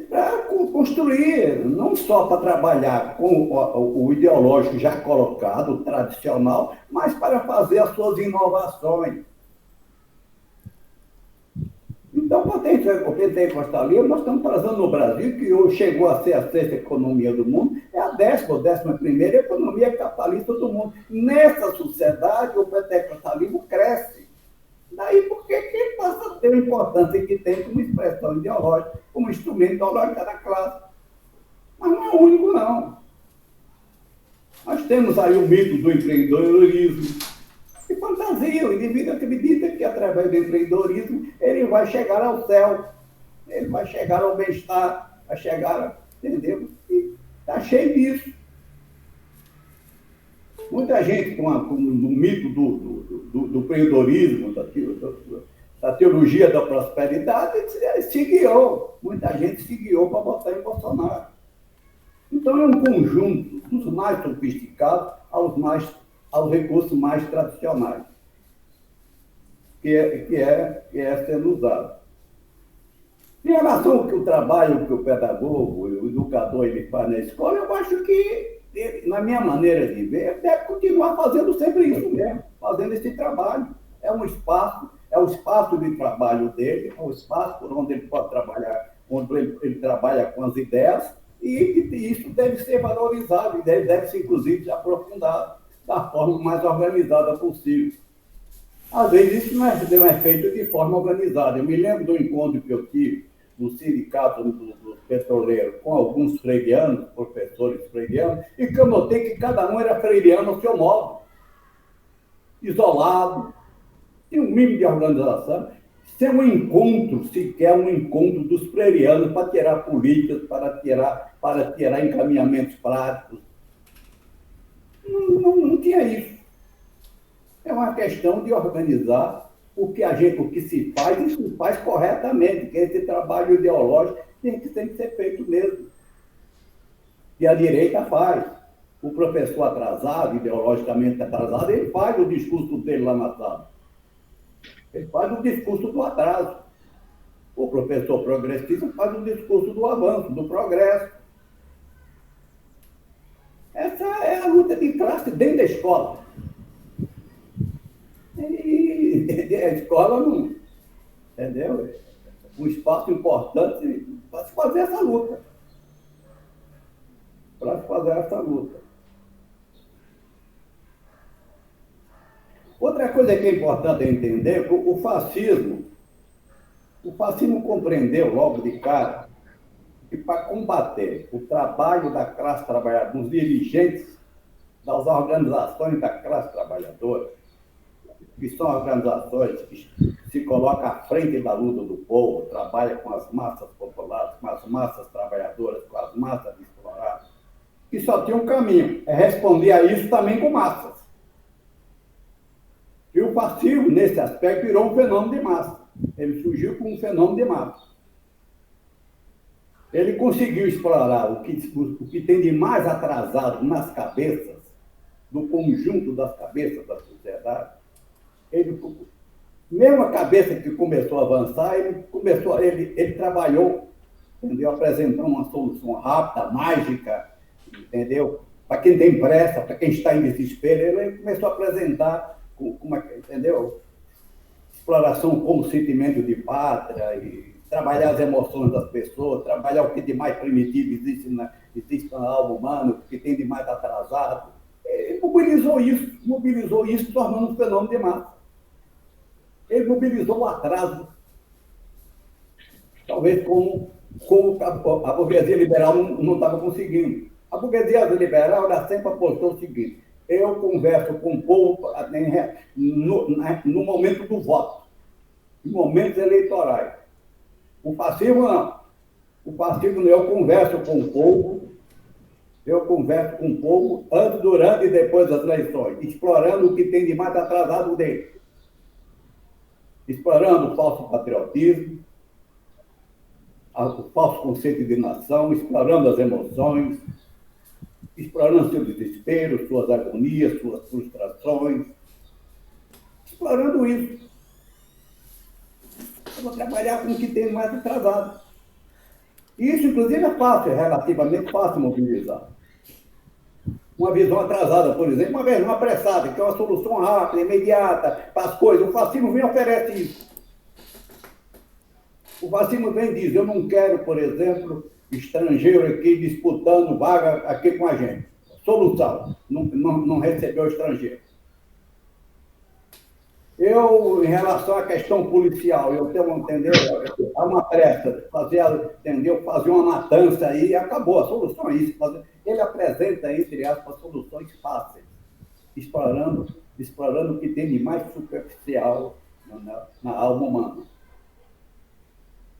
S2: Para construir, não só para trabalhar com o ideológico já colocado, o tradicional, mas para fazer as suas inovações. Então, o pentecostalismo, nós estamos trazendo no Brasil, que hoje chegou a ser a sexta economia do mundo, é a 11ª economia capitalista do mundo. Nessa sociedade, o pentecostalismo cresce. Daí, por que passa a tem a importância que tem como expressão ideológica, como instrumento ideológico da classe. Mas não é o único, não. Nós temos aí o mito do empreendedorismo, que fantasia. O indivíduo acredita que, através do empreendedorismo, ele vai chegar ao céu, ele vai chegar ao bem-estar, vai chegar, entendeu? E está cheio disso. Muita gente, com o mito do empreendedorismo, da teologia da prosperidade, se guiou. Muita gente se guiou para votar em Bolsonaro. Então, é um conjunto dos mais sofisticados aos recursos mais tradicionais, que é sendo usado. Em relação ao que o trabalho que o pedagogo, o educador, ele faz na escola, eu acho que, na minha maneira de ver, ele deve continuar fazendo sempre isso mesmo, fazendo esse trabalho. É o espaço de trabalho dele, é o espaço por onde ele pode trabalhar, onde ele trabalha com as ideias, e isso deve ser valorizado, e deve ser, inclusive, aprofundado da forma mais organizada possível. Às vezes, isso não é feito de forma organizada. Eu me lembro do encontro que eu tive no sindicato dos petroleiros com alguns freirianos, professores freirianos, e que eu notei que cada um era freiriano ao seu modo, isolado, tem um mínimo de organização, sem um encontro, sequer um encontro dos freirianos para tirar políticas, para tirar encaminhamentos práticos. Não tinha isso. É uma questão de organizar o que se faz e se faz corretamente, que esse trabalho ideológico tem que ser feito mesmo. E a direita faz. O professor atrasado, ideologicamente atrasado, ele faz o discurso dele lá na sala. Ele faz o discurso do atraso. O professor progressista faz o discurso do avanço, do progresso. Essa é a luta de classe dentro da escola. E a escola não, entendeu? Um espaço importante para se fazer essa luta. Outra coisa que é importante entender, o fascismo compreendeu logo de cara que para combater o trabalho da classe trabalhadora, dos dirigentes das organizações da classe trabalhadora, que são organizações que se colocam à frente da luta do povo, trabalham com as massas populares, com as massas trabalhadoras, com as massas exploradas, que só tinha um caminho, é responder a isso também com massas. E o fascismo, nesse aspecto, virou um fenômeno de massa. Ele surgiu como um fenômeno de massa. Ele conseguiu explorar o que tem de mais atrasado nas cabeças, no conjunto das cabeças da sociedade. Mesmo a cabeça que começou a avançar, ele trabalhou, entendeu? Apresentando uma solução rápida, mágica, entendeu? Para quem tem pressa, para quem está em desespero, ele começou a apresentar, entendeu? Exploração como sentimento de pátria, e trabalhar as emoções das pessoas, trabalhar o que de mais primitivo existe na alma humana, o que tem de mais atrasado. Ele mobilizou isso, tornando um fenômeno de massa. Ele mobilizou o atraso, talvez como a burguesia liberal não estava conseguindo. A burguesia liberal ela sempre apostou o seguinte: eu converso com o povo no momento do voto, em momentos eleitorais. O fascismo não. O fascismo não, eu converso com o povo antes, durante e depois das eleições, explorando o que tem de mais atrasado dele. Explorando o falso patriotismo, o falso conceito de nação, explorando as emoções, explorando seu desespero, suas agonias, suas frustrações, explorando isso. Eu vou trabalhar com o que tem mais atrasado. E isso, inclusive, é fácil, é relativamente fácil mobilizar. Uma visão atrasada, por exemplo, uma visão apressada, que é uma solução rápida, imediata para as coisas. O fascismo vem e oferece isso. O fascismo vem e diz: eu não quero, por exemplo, estrangeiro aqui disputando vaga aqui com a gente. Solução: não recebeu estrangeiro. Em relação à questão policial, eu tenho, entendeu? Há uma pressa, entendeu? Fazer uma matança aí e acabou. A solução é isso. Ele apresenta, entre aspas, soluções fáceis, explorando o que tem de mais superficial na alma humana.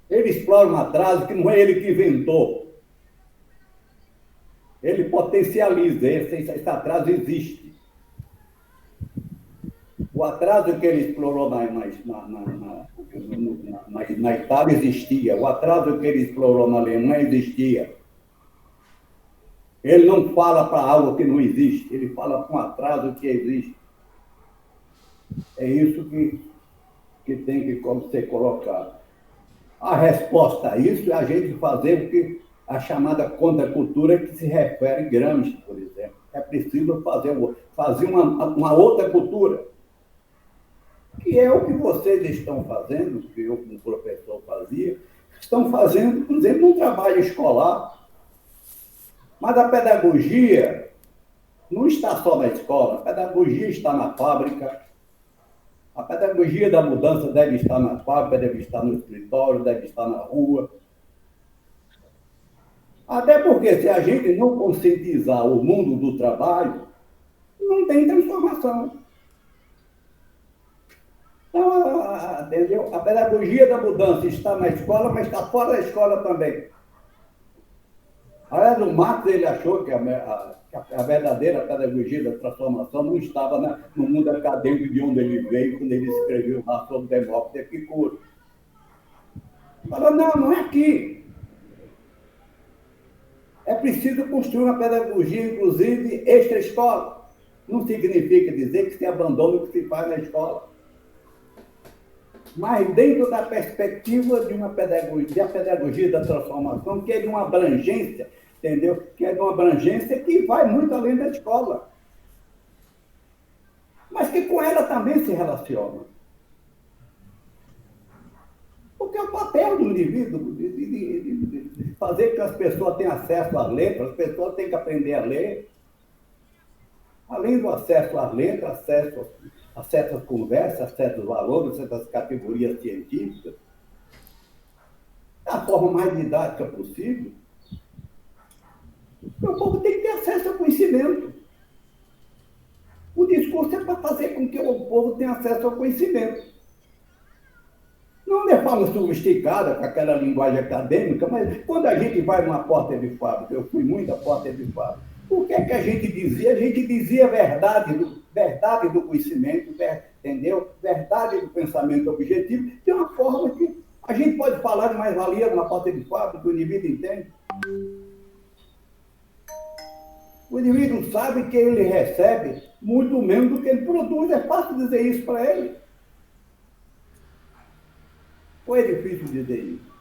S2: Ele explora um atraso que não é ele que inventou. Ele potencializa, esse atraso existe. O atraso que ele explorou na Itália existia. O atraso que ele explorou na Alemanha existia. Ele não fala para algo que não existe, ele fala para um atraso que existe. É isso que tem que ser colocado. A resposta a isso é a gente fazer a chamada contracultura que se refere a Gramsci, por exemplo. É preciso fazer uma outra cultura, que é o que vocês estão fazendo, que eu, como professor, fazia, estão fazendo, por exemplo, um trabalho escolar. Mas a pedagogia não está só na escola, a pedagogia está na fábrica. A pedagogia da mudança deve estar na fábrica, deve estar no escritório, deve estar na rua. Até porque, se a gente não conscientizar o mundo do trabalho, não tem transformação. Então, entendeu? A pedagogia da mudança está na escola, mas está fora da escola também. Aliás, o Marx, ele achou que a verdadeira pedagogia da transformação não estava no mundo acadêmico de onde ele veio, quando ele escreveu lá sobre Demócrito e Epicuro. Falou, não é aqui. É preciso construir uma pedagogia, inclusive, extra-escola. Não significa dizer que se abandona o que se faz na escola. Mas dentro da perspectiva de uma pedagogia, a pedagogia da transformação, que é de uma abrangência, entendeu? Que é de uma abrangência que vai muito além da escola. Mas que com ela também se relaciona. Porque é o papel do indivíduo de fazer que as pessoas tenham acesso às letras, as pessoas têm que aprender a ler. Além do acesso às letras, acesso a certas conversas, a certos valores, a certas categorias científicas, da forma mais didática possível. O povo tem que ter acesso ao conhecimento. O discurso é para fazer com que o povo tenha acesso ao conhecimento. Não de forma sofisticada, com aquela linguagem acadêmica, mas quando a gente vai numa porta de fábrica, eu fui muito à porta de fábrica, o que é que a gente dizia? A gente dizia verdade do conhecimento, entendeu? Verdade do pensamento objetivo, de uma forma que a gente pode falar de mais-valia numa porta de fábrica, o indivíduo entende. O indivíduo sabe que ele recebe muito menos do que ele produz, é fácil dizer isso para ele. Ou é difícil dizer isso?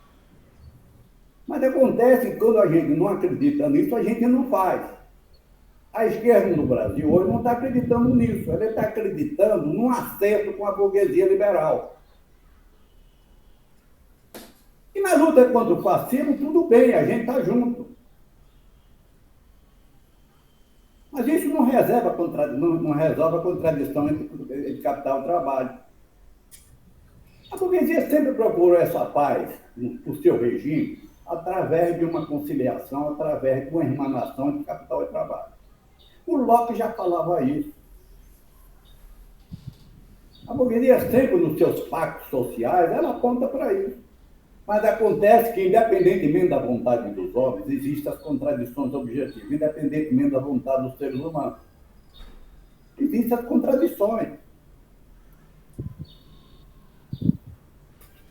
S2: Mas acontece que quando a gente não acredita nisso, a gente não faz. A esquerda no Brasil hoje não está acreditando nisso, ela está acreditando num acerto com a burguesia liberal. E na luta contra o fascismo, tudo bem, a gente está junto. Mas isso não resolve a contradição entre capital e trabalho. A burguesia sempre procurou essa paz no seu regime através de uma conciliação, através de uma irmanação entre capital e trabalho. O Locke já falava isso. A burguesia sempre nos seus pactos sociais, ela aponta para isso. Mas acontece que, independentemente da vontade dos homens, existem as contradições objetivas, independentemente da vontade dos seres humanos. Existem as contradições.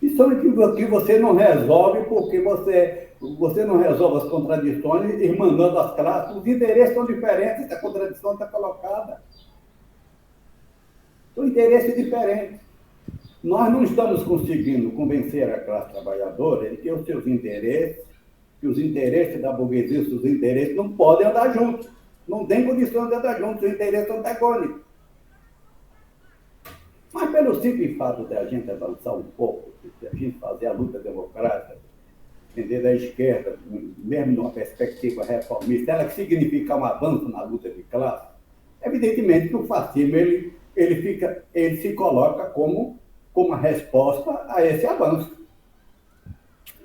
S2: E são que você não resolve porque você não resolve as contradições irmanando as classes. Os interesses são diferentes, a contradição está colocada. São interesses diferentes. Nós não estamos conseguindo convencer a classe trabalhadora de que os seus interesses, que os interesses da burguesia, os seus interesses não podem andar juntos. Não tem condição de andar juntos, os interesses são antagônicos. Mas pelo simples fato de a gente avançar um pouco, de a gente fazer a luta democrática, entender da esquerda, mesmo numa perspectiva reformista, ela significa um avanço na luta de classe, evidentemente que o fascismo ele se coloca como a resposta a esse avanço.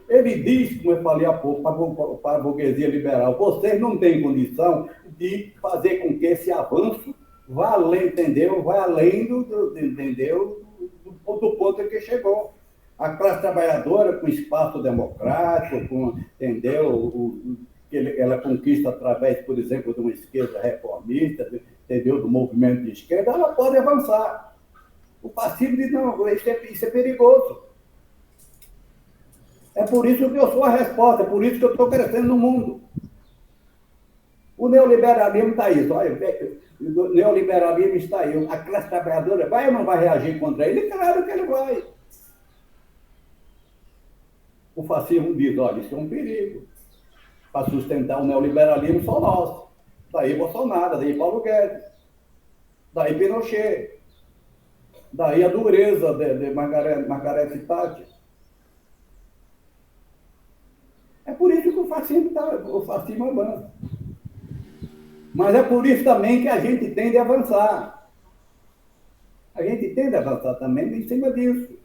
S2: Ele diz, como eu falei há pouco, para a burguesia liberal, vocês não têm condição de fazer com que esse avanço vá além, entendeu? Vai além entendeu? Do ponto em que chegou. A classe trabalhadora com espaço democrático, entendeu? Ela conquista através, por exemplo, de uma esquerda reformista, entendeu? Do movimento de esquerda, ela pode avançar. O fascismo diz, não, isso é perigoso. É por isso que eu sou a resposta, é por isso que eu estou crescendo no mundo. O neoliberalismo está aí. Olha, o neoliberalismo está aí. A classe trabalhadora vai ou não vai reagir contra ele? Claro que ele vai. O fascismo diz, olha, isso é um perigo. Para sustentar o neoliberalismo só nós. Daí Bolsonaro, daí Paulo Guedes, daí Pinochet, daí a dureza de Margareth Thatcher. É por isso que o fascismo avança. Mas é por isso também que a gente tende a avançar. A gente tende a avançar também em cima disso.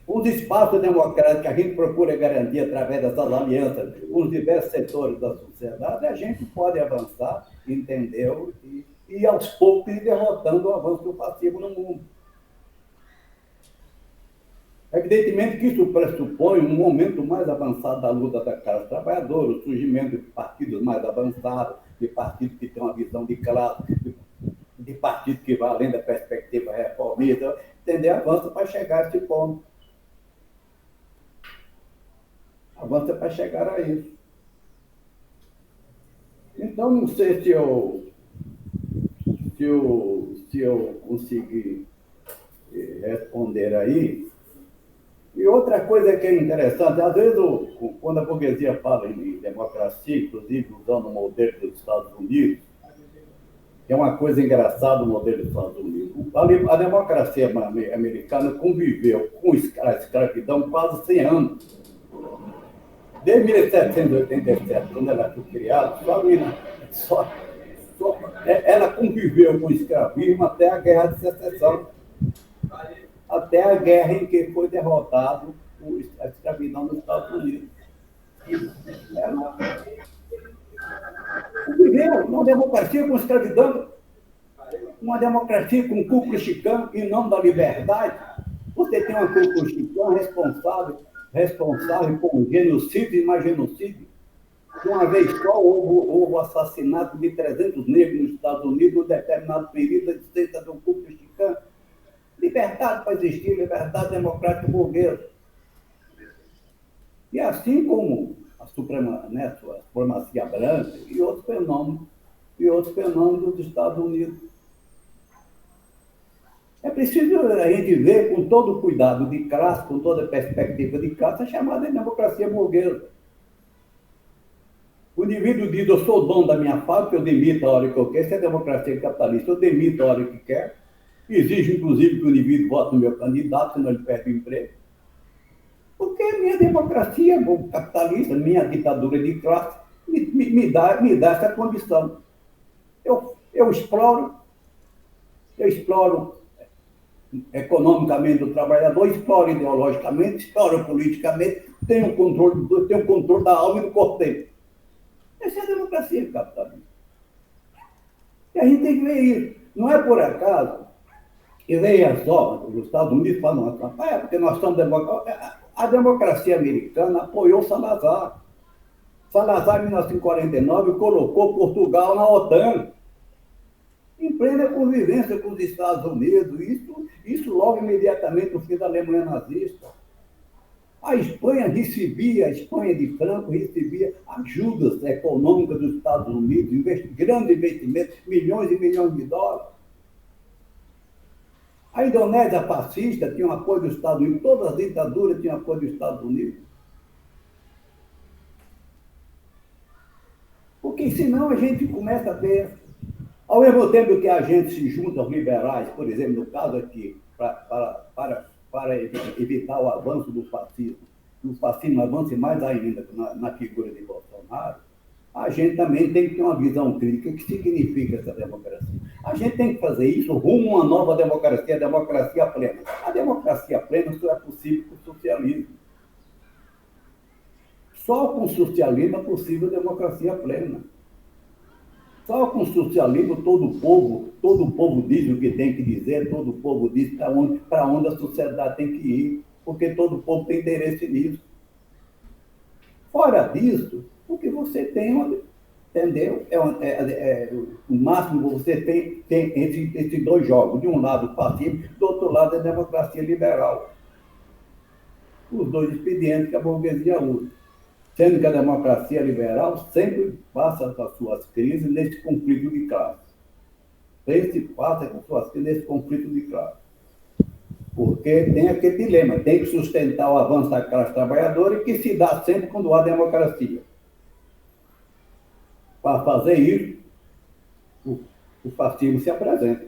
S2: Os espaços democráticos que a gente procura garantir através dessas alianças com os diversos setores da sociedade, a gente pode avançar, entendeu? E aos poucos ir derrotando o avanço do fascismo no mundo. Evidentemente que isso pressupõe um momento mais avançado da luta da classe trabalhadora, o surgimento de partidos mais avançados, de partidos que têm uma visão de classe, de partidos que vão além da perspectiva reformista, entender avança para chegar a esse ponto. Avança para chegar a isso. Então, não sei se eu conseguir responder aí. E outra coisa que é interessante, às vezes, quando a burguesia fala em democracia, inclusive usando o modelo dos Estados Unidos, é uma coisa engraçada o modelo dos Estados Unidos. A democracia americana conviveu com a escravidão quase 100 anos. Desde 1787, quando ela foi criada, ela conviveu com o escravismo até a Guerra de Secessão. Até a guerra em que foi derrotado a escravidão nos Estados Unidos. Viveu uma democracia com escravidão, uma democracia com Ku Klux Klan em nome da liberdade. Você tem uma Ku Klux Klan responsável por um genocídio e mais genocídio. De uma vez só houve o assassinato de 300 negros nos Estados Unidos em um determinado período da existência do Ku Klux Klan. Liberdade para existir, liberdade democrática burguesa. E assim como a supremacia branca e outros fenômenos dos Estados Unidos. É preciso a gente ver com todo o cuidado de classe, com toda a perspectiva de classe, a chamada democracia burguesa. O indivíduo diz, eu sou dono da minha fábrica, eu demito a hora que eu quero, isso é democracia capitalista, eu demito a hora que quero. Exige, inclusive, que o indivíduo vote no meu candidato, senão ele perde o emprego. Porque a minha democracia capitalista, minha ditadura de classe, me dá essa condição. Eu exploro economicamente o trabalhador, exploro ideologicamente, exploro politicamente, tenho controle da alma e do corpo dele. Essa é a democracia capitalista. E a gente tem que ver isso. Não é por acaso. E veja só, os Estados Unidos falam, porque nós somos democracia. A democracia americana apoiou Salazar. Salazar, em 1949, colocou Portugal na OTAN, em plena convivência com os Estados Unidos. Isso logo imediatamente no fim da Alemanha nazista. A Espanha de Franco recebia ajudas econômicas dos Estados Unidos, grandes investimentos, milhões e milhões de dólares. A Indonésia fascista tinha o apoio dos Estados Unidos, todas as ditaduras tinham apoio dos Estados Unidos. Porque senão a gente começa a ver, ao mesmo tempo que a gente se junta aos liberais, por exemplo, no caso aqui, para evitar o avanço do fascismo, o fascismo avance mais ainda na figura de Bolsonaro, a gente também tem que ter uma visão crítica. O que significa essa democracia? A gente tem que fazer isso rumo a uma nova democracia, a democracia plena. A democracia plena só é possível com o socialismo. Só com o socialismo é possível a democracia plena. Só com o socialismo todo o povo diz o que tem que dizer, todo o povo diz para onde a sociedade tem que ir, porque todo o povo tem interesse nisso. Fora disso, o que você tem, entendeu? O máximo que você tem esses dois jogos. De um lado o fascismo, do outro lado a democracia liberal. Os dois expedientes que a burguesia usa. Sendo que a democracia liberal sempre passa as suas crises nesse conflito de classe. Sempre passa as suas crises nesse conflito de classe. Porque tem aquele dilema, tem que sustentar o avanço da classe trabalhadora, que se dá sempre quando há democracia. Para fazer isso, o fascismo se apresenta.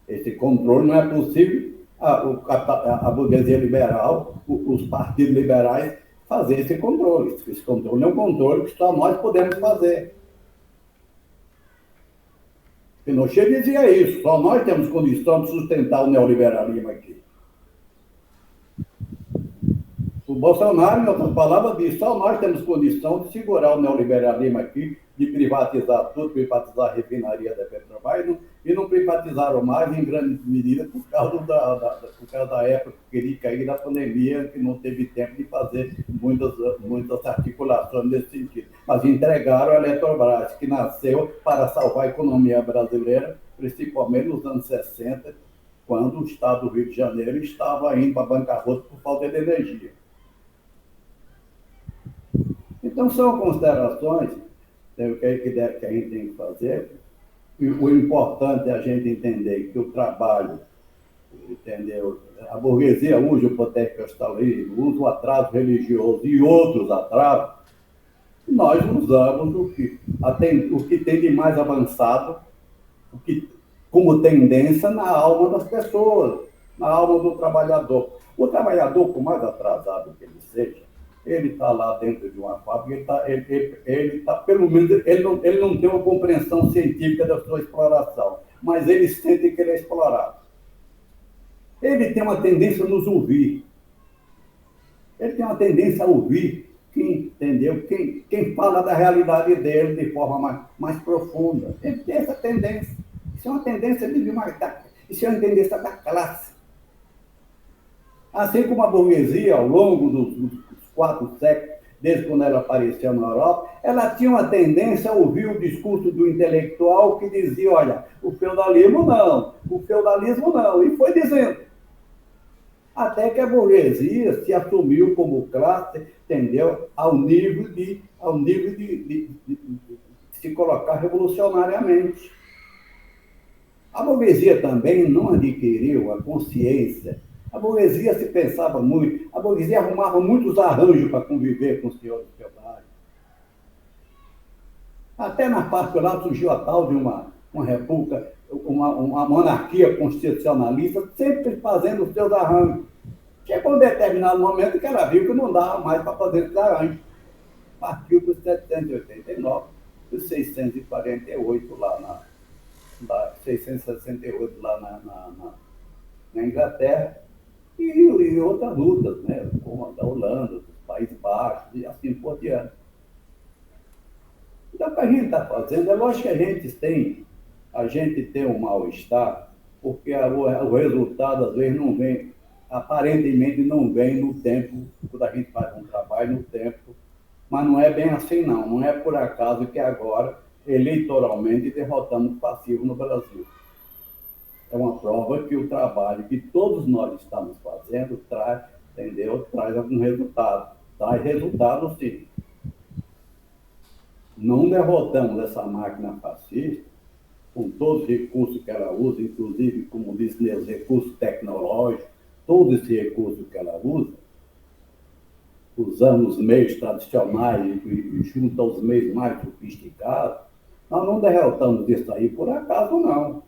S2: Esse controle não é possível a burguesia liberal, os partidos liberais, fazer esse controle. Esse controle é um controle que só nós podemos fazer. Pinochet dizia isso, só nós temos condição de sustentar o neoliberalismo aqui. O Bolsonaro, em outras palavras, diz, só nós temos condição de segurar o neoliberalismo aqui, de privatizar tudo, privatizar a refinaria da Petrobras, e não privatizaram mais em grande medida por causa da época crítica aí da pandemia, que não teve tempo de fazer muitas articulações nesse sentido. Mas entregaram a Eletrobras, que nasceu para salvar a economia brasileira, principalmente nos anos 60, quando o Estado do Rio de Janeiro estava indo para a bancarrota por falta de energia. Então, são considerações que a gente tem que fazer. E o importante é a gente entender que o trabalho, entendeu? A burguesia usa o pentecostalismo, usa o atraso religioso e outros atrasos. Nós usamos o que tem de mais avançado, como tendência na alma das pessoas, na alma do trabalhador. O trabalhador, por mais atrasado que ele seja, ele está lá dentro de uma fábrica, pelo menos, ele não tem uma compreensão científica da sua exploração, mas ele sente que ele é explorado. Ele tem uma tendência a nos ouvir. Ele tem uma tendência a ouvir entendeu? Quem fala da realidade dele de forma mais profunda. Ele tem essa tendência. Isso é uma tendência isso é uma tendência da classe. Assim como a burguesia, ao longo dos 4 séculos, desde quando ela apareceu na Europa, ela tinha uma tendência a ouvir o discurso do intelectual que dizia, olha, o feudalismo não, e foi dizendo. Até que a burguesia se assumiu como classe, entendeu? Ao nível de se colocar revolucionariamente. A burguesia também não adquiriu a consciência. A burguesia se pensava muito, a burguesia arrumava muitos arranjos para conviver com os senhores feudais. Até na parte lá surgiu a tal de uma república, uma monarquia constitucionalista, sempre fazendo os seus arranjos. Chegou um determinado momento que ela viu que não dava mais para fazer esses arranjos. Partiu dos 789, dos 648 lá 668 lá na Inglaterra, e outras lutas, né, como a da Holanda, dos Países Baixos, e assim por diante. Então, o que a gente está fazendo, é lógico que a gente tem um mal-estar, porque o resultado, às vezes, não vem, aparentemente não vem no tempo, quando a gente faz um trabalho no tempo, mas não é bem assim, não. Não é por acaso que agora, eleitoralmente, derrotamos o fascismo no Brasil. É uma prova que o trabalho que todos nós estamos fazendo traz algum resultado. Traz resultado, sim. Não derrotamos essa máquina fascista com todos os recursos que ela usa, inclusive, como disse, os recursos tecnológicos, todo esse recurso que ela usa, usando os meios tradicionais e junto aos meios mais sofisticados, nós não derrotamos isso aí por acaso, não.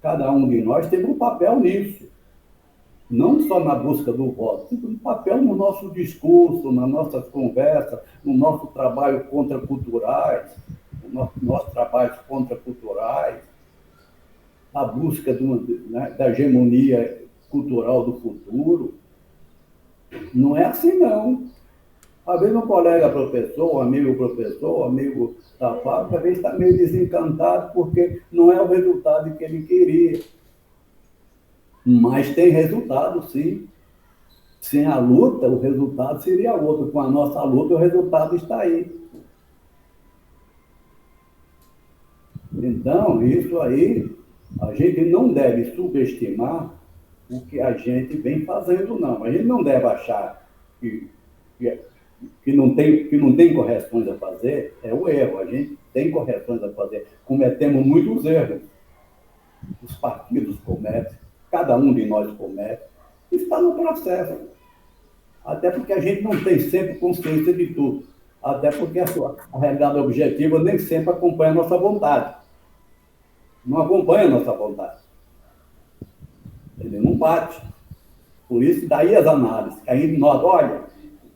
S2: Cada um de nós teve um papel nisso. não só na busca do voto, no papel no nosso discurso, nas nossas conversas, no nosso trabalho contraculturais, no nosso trabalho contraculturais, a busca da hegemonia cultural do futuro. Não é assim, não. Às vezes um colega professor, um amigo da fábrica, às vezes está meio desencantado porque não é o resultado que ele queria. Mas tem resultado, sim. Sem a luta, o resultado seria outro. Com a nossa luta, o resultado está aí. Então, isso aí, a gente não deve subestimar o que a gente vem fazendo, não. A gente não deve achar que não tem correções a fazer. É o erro. A gente tem correções a fazer. Cometemos muitos erros. Os partidos cometem, cada um de nós comete. Está no processo. Até porque a gente não tem sempre consciência de tudo. Até porque a realidade objetiva nem sempre acompanha a nossa vontade. Não acompanha a nossa vontade. Ele não bate. Por isso, daí as análises. Aí nós, olha,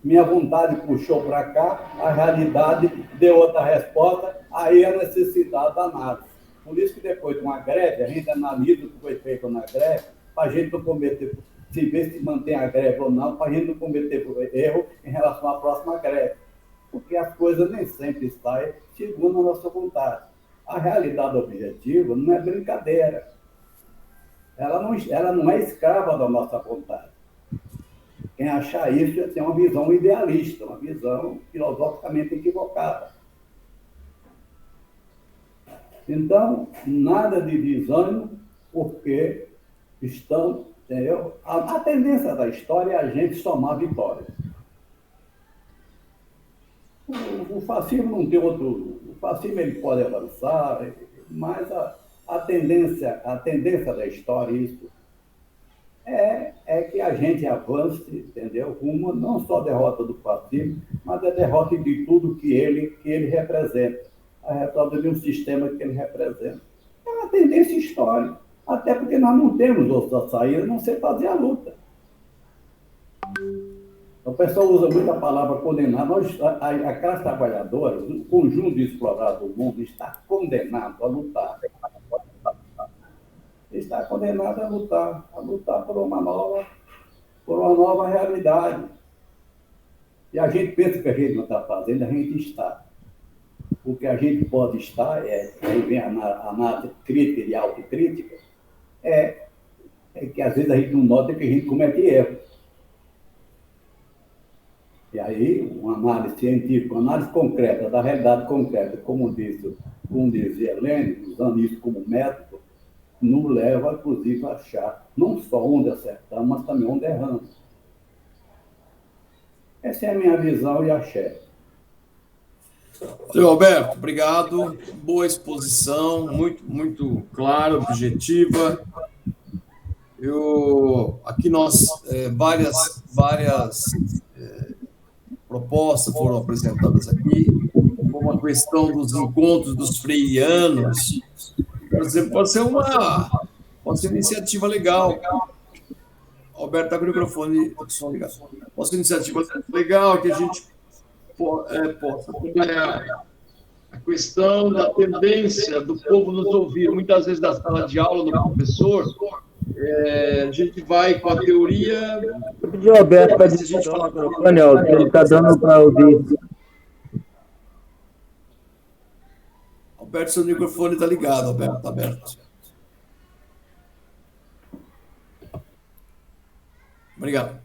S2: minha vontade puxou para cá, a realidade deu outra resposta, aí a necessidade da análise. Por isso que depois de uma greve, a gente analisa o que foi feito na greve, para a gente não cometer, se ver se mantém a greve ou não, para a gente não cometer erro em relação à próxima greve. Porque as coisas nem sempre saem segundo a nossa vontade. A realidade objetiva não é brincadeira. Ela não é escrava da nossa vontade. Quem achar isso tem uma visão idealista, uma visão filosoficamente equivocada. Então, nada de desânimo, porque estão, entendeu? A tendência da história é a gente somar vitórias. O fascismo não tem outro. O fascismo ele pode avançar, mas a tendência da história, isso é que a gente avance, entendeu? Rumo não só a derrota do fascismo, mas a derrota de tudo que ele representa, a derrota de um sistema que ele representa. É uma tendência histórica, até porque nós não temos outra saída a não ser fazer a luta. O pessoal usa muito a palavra condenar. A classe trabalhadora, o conjunto de explorados do mundo, está condenado a lutar. Está condenado a lutar por uma nova realidade. E a gente pensa que a gente não está fazendo, a gente está. O que a gente pode estar, aí vem a análise crítica e autocrítica, é que às vezes a gente não nota que a gente comete erros. E aí, uma análise científica, uma análise concreta, da realidade concreta, como dizia Lênin, usando isso como método, nos leva, inclusive, a achar não só onde acertamos, mas também onde erramos. Essa é a minha visão e axé.
S1: Seu Alberto, obrigado. Boa exposição, muito clara, objetiva. Aqui nós, várias propostas foram apresentadas aqui, como a questão dos encontros dos freirianos, por exemplo, pode ser uma iniciativa legal. Alberto, está com o microfone ligado. Pode ser uma iniciativa legal que a gente possa trabalhar a questão da tendência do povo nos ouvir. Muitas vezes, da sala de aula do professor, a gente vai com a teoria.
S3: Eu pedi ao Alberto para desligar o microfone, ele está dando para ouvir.
S1: Alberto, seu microfone está ligado, Alberto, está aberto. Obrigado.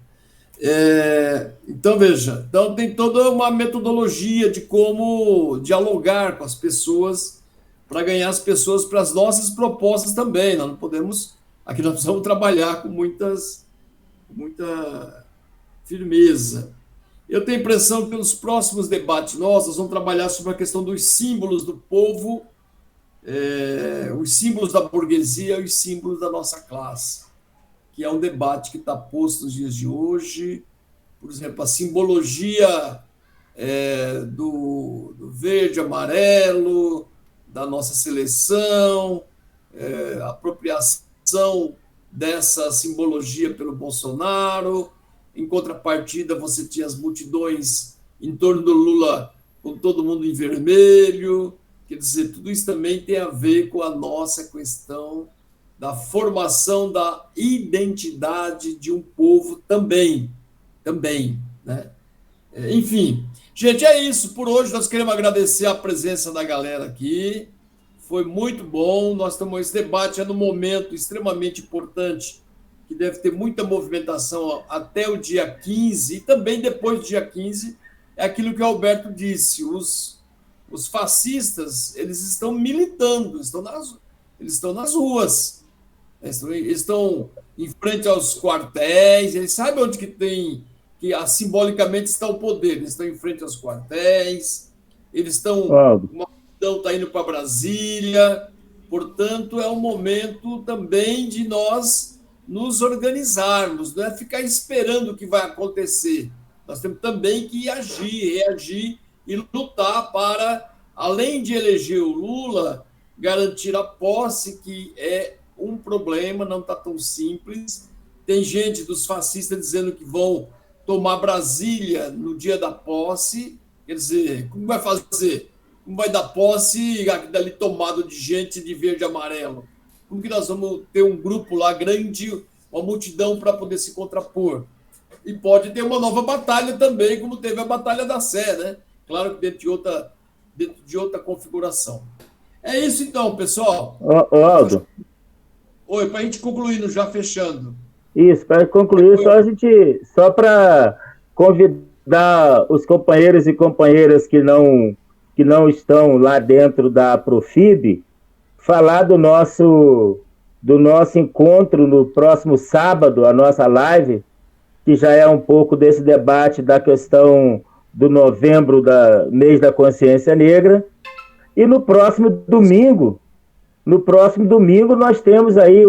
S1: Então, veja, tem toda uma metodologia de como dialogar com as pessoas para ganhar as pessoas para as nossas propostas também. Nós não podemos... Aqui nós precisamos trabalhar com muita firmeza. Eu tenho a impressão que pelos próximos debates nós vamos trabalhar sobre a questão dos símbolos do povo, os símbolos da burguesia e os símbolos da nossa classe, que é um debate que está posto nos dias de hoje. Por exemplo, a simbologia do verde, amarelo, da nossa seleção, a apropriação dessa simbologia pelo Bolsonaro. Em contrapartida, você tinha as multidões em torno do Lula, com todo mundo em vermelho. Quer dizer, tudo isso também tem a ver com a nossa questão da formação da identidade de um povo também, né? Enfim, gente, é isso por hoje. Nós queremos agradecer a presença da galera aqui. Foi muito bom. Nós estamos esse debate é num momento extremamente importante, que deve ter muita movimentação até o dia 15 e também depois do dia 15. É aquilo que o Alberto disse, os fascistas, eles estão militando, eles estão nas ruas, eles estão em frente aos quartéis, eles sabem onde que tem, simbolicamente está o poder, eles estão em frente aos quartéis, eles estão, uma multidão está indo para Brasília, portanto, é um momento também de nós nos organizarmos, não é ficar esperando o que vai acontecer. Nós temos também que agir, reagir e lutar para, além de eleger o Lula, garantir a posse, que é um problema, não está tão simples. Tem gente dos fascistas dizendo que vão tomar Brasília no dia da posse. Quer dizer, como vai fazer? Como vai dar posse dali tomado de gente de verde e amarelo? Como que nós vamos ter um grupo lá grande, uma multidão para poder se contrapor? E pode ter uma nova batalha também, como teve a Batalha da Sé, né? Claro que dentro de outra configuração. É isso então, pessoal.
S3: Aldo.
S1: Oi, para a gente concluir, já fechando.
S3: Isso, para concluir, só para convidar os companheiros e companheiras que não estão lá dentro da Profib, falar do nosso encontro no próximo sábado, a nossa live, que já é um pouco desse debate da questão do novembro, mês da consciência negra. E no próximo domingo nós temos aí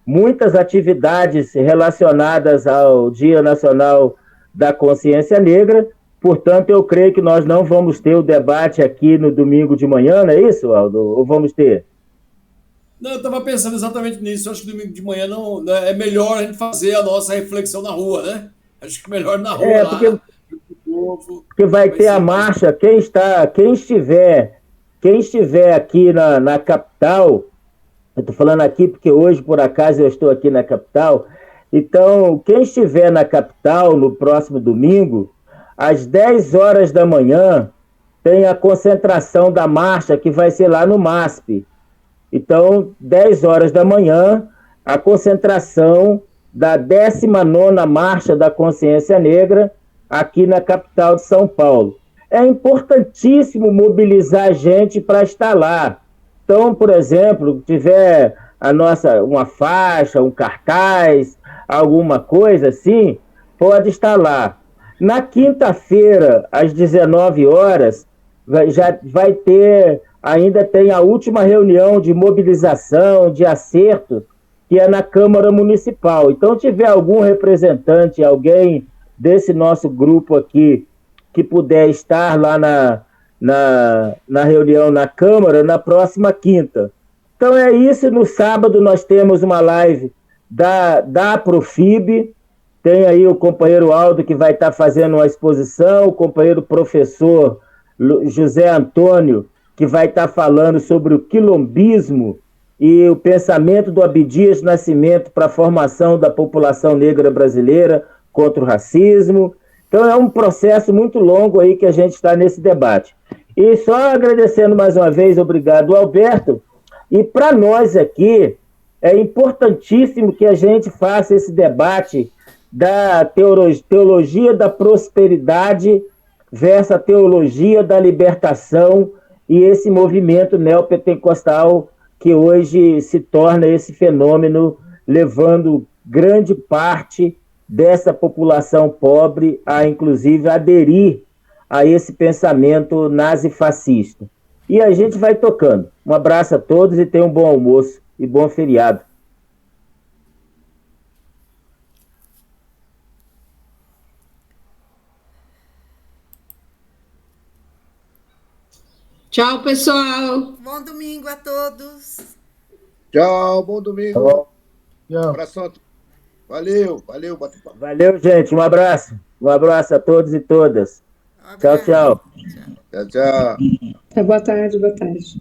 S3: muitas atividades relacionadas ao Dia Nacional da Consciência Negra. Portanto, eu creio que nós não vamos ter o debate aqui no domingo de manhã, não é isso, Aldo? Ou vamos ter?
S1: Não, eu estava pensando exatamente nisso. Eu acho que domingo de manhã é melhor a gente fazer a nossa reflexão na rua, né? Acho que melhor na rua
S3: porque vai ter a marcha. Quem estiver aqui na capital, eu estou falando aqui porque hoje, por acaso, eu estou aqui na capital. Então, quem estiver na capital no próximo domingo, às 10 horas da manhã, tem a concentração da marcha que vai ser lá no MASP. Então, 10 horas da manhã, a concentração da 19ª Marcha da Consciência Negra aqui na capital de São Paulo. É importantíssimo mobilizar a gente para estar lá. Então, por exemplo, tiver uma faixa, um cartaz, alguma coisa assim, pode estar lá. Na quinta-feira, às 19 horas, já vai ter... Ainda tem a última reunião de mobilização, de acerto, que é na Câmara Municipal. Então, tiver algum representante, alguém desse nosso grupo aqui, que puder estar lá na reunião na Câmara, na próxima quinta. Então, é isso. No sábado, nós temos uma live da Profib. Tem aí o companheiro Aldo, que vai estar fazendo uma exposição, o companheiro professor José Antônio, que vai estar falando sobre o quilombismo e o pensamento do Abdias Nascimento para a formação da população negra brasileira contra o racismo. Então é um processo muito longo aí que a gente está nesse debate. E só agradecendo mais uma vez, obrigado, Alberto. E para nós aqui, é importantíssimo que a gente faça esse debate da teologia da prosperidade versus a teologia da libertação e esse movimento neopentecostal que hoje se torna esse fenômeno, levando grande parte dessa população pobre a, inclusive, aderir a esse pensamento nazifascista. E a gente vai tocando. Um abraço a todos e tenham um bom almoço e bom feriado.
S9: Tchau, pessoal.
S7: Bom domingo a todos.
S5: Tchau, bom domingo. Um abração. Valeu, bate-papo.
S3: Valeu, gente. Um abraço. Um abraço a todos e todas. Tchau, tchau.
S5: Tchau, tchau.
S4: Boa tarde, boa tarde.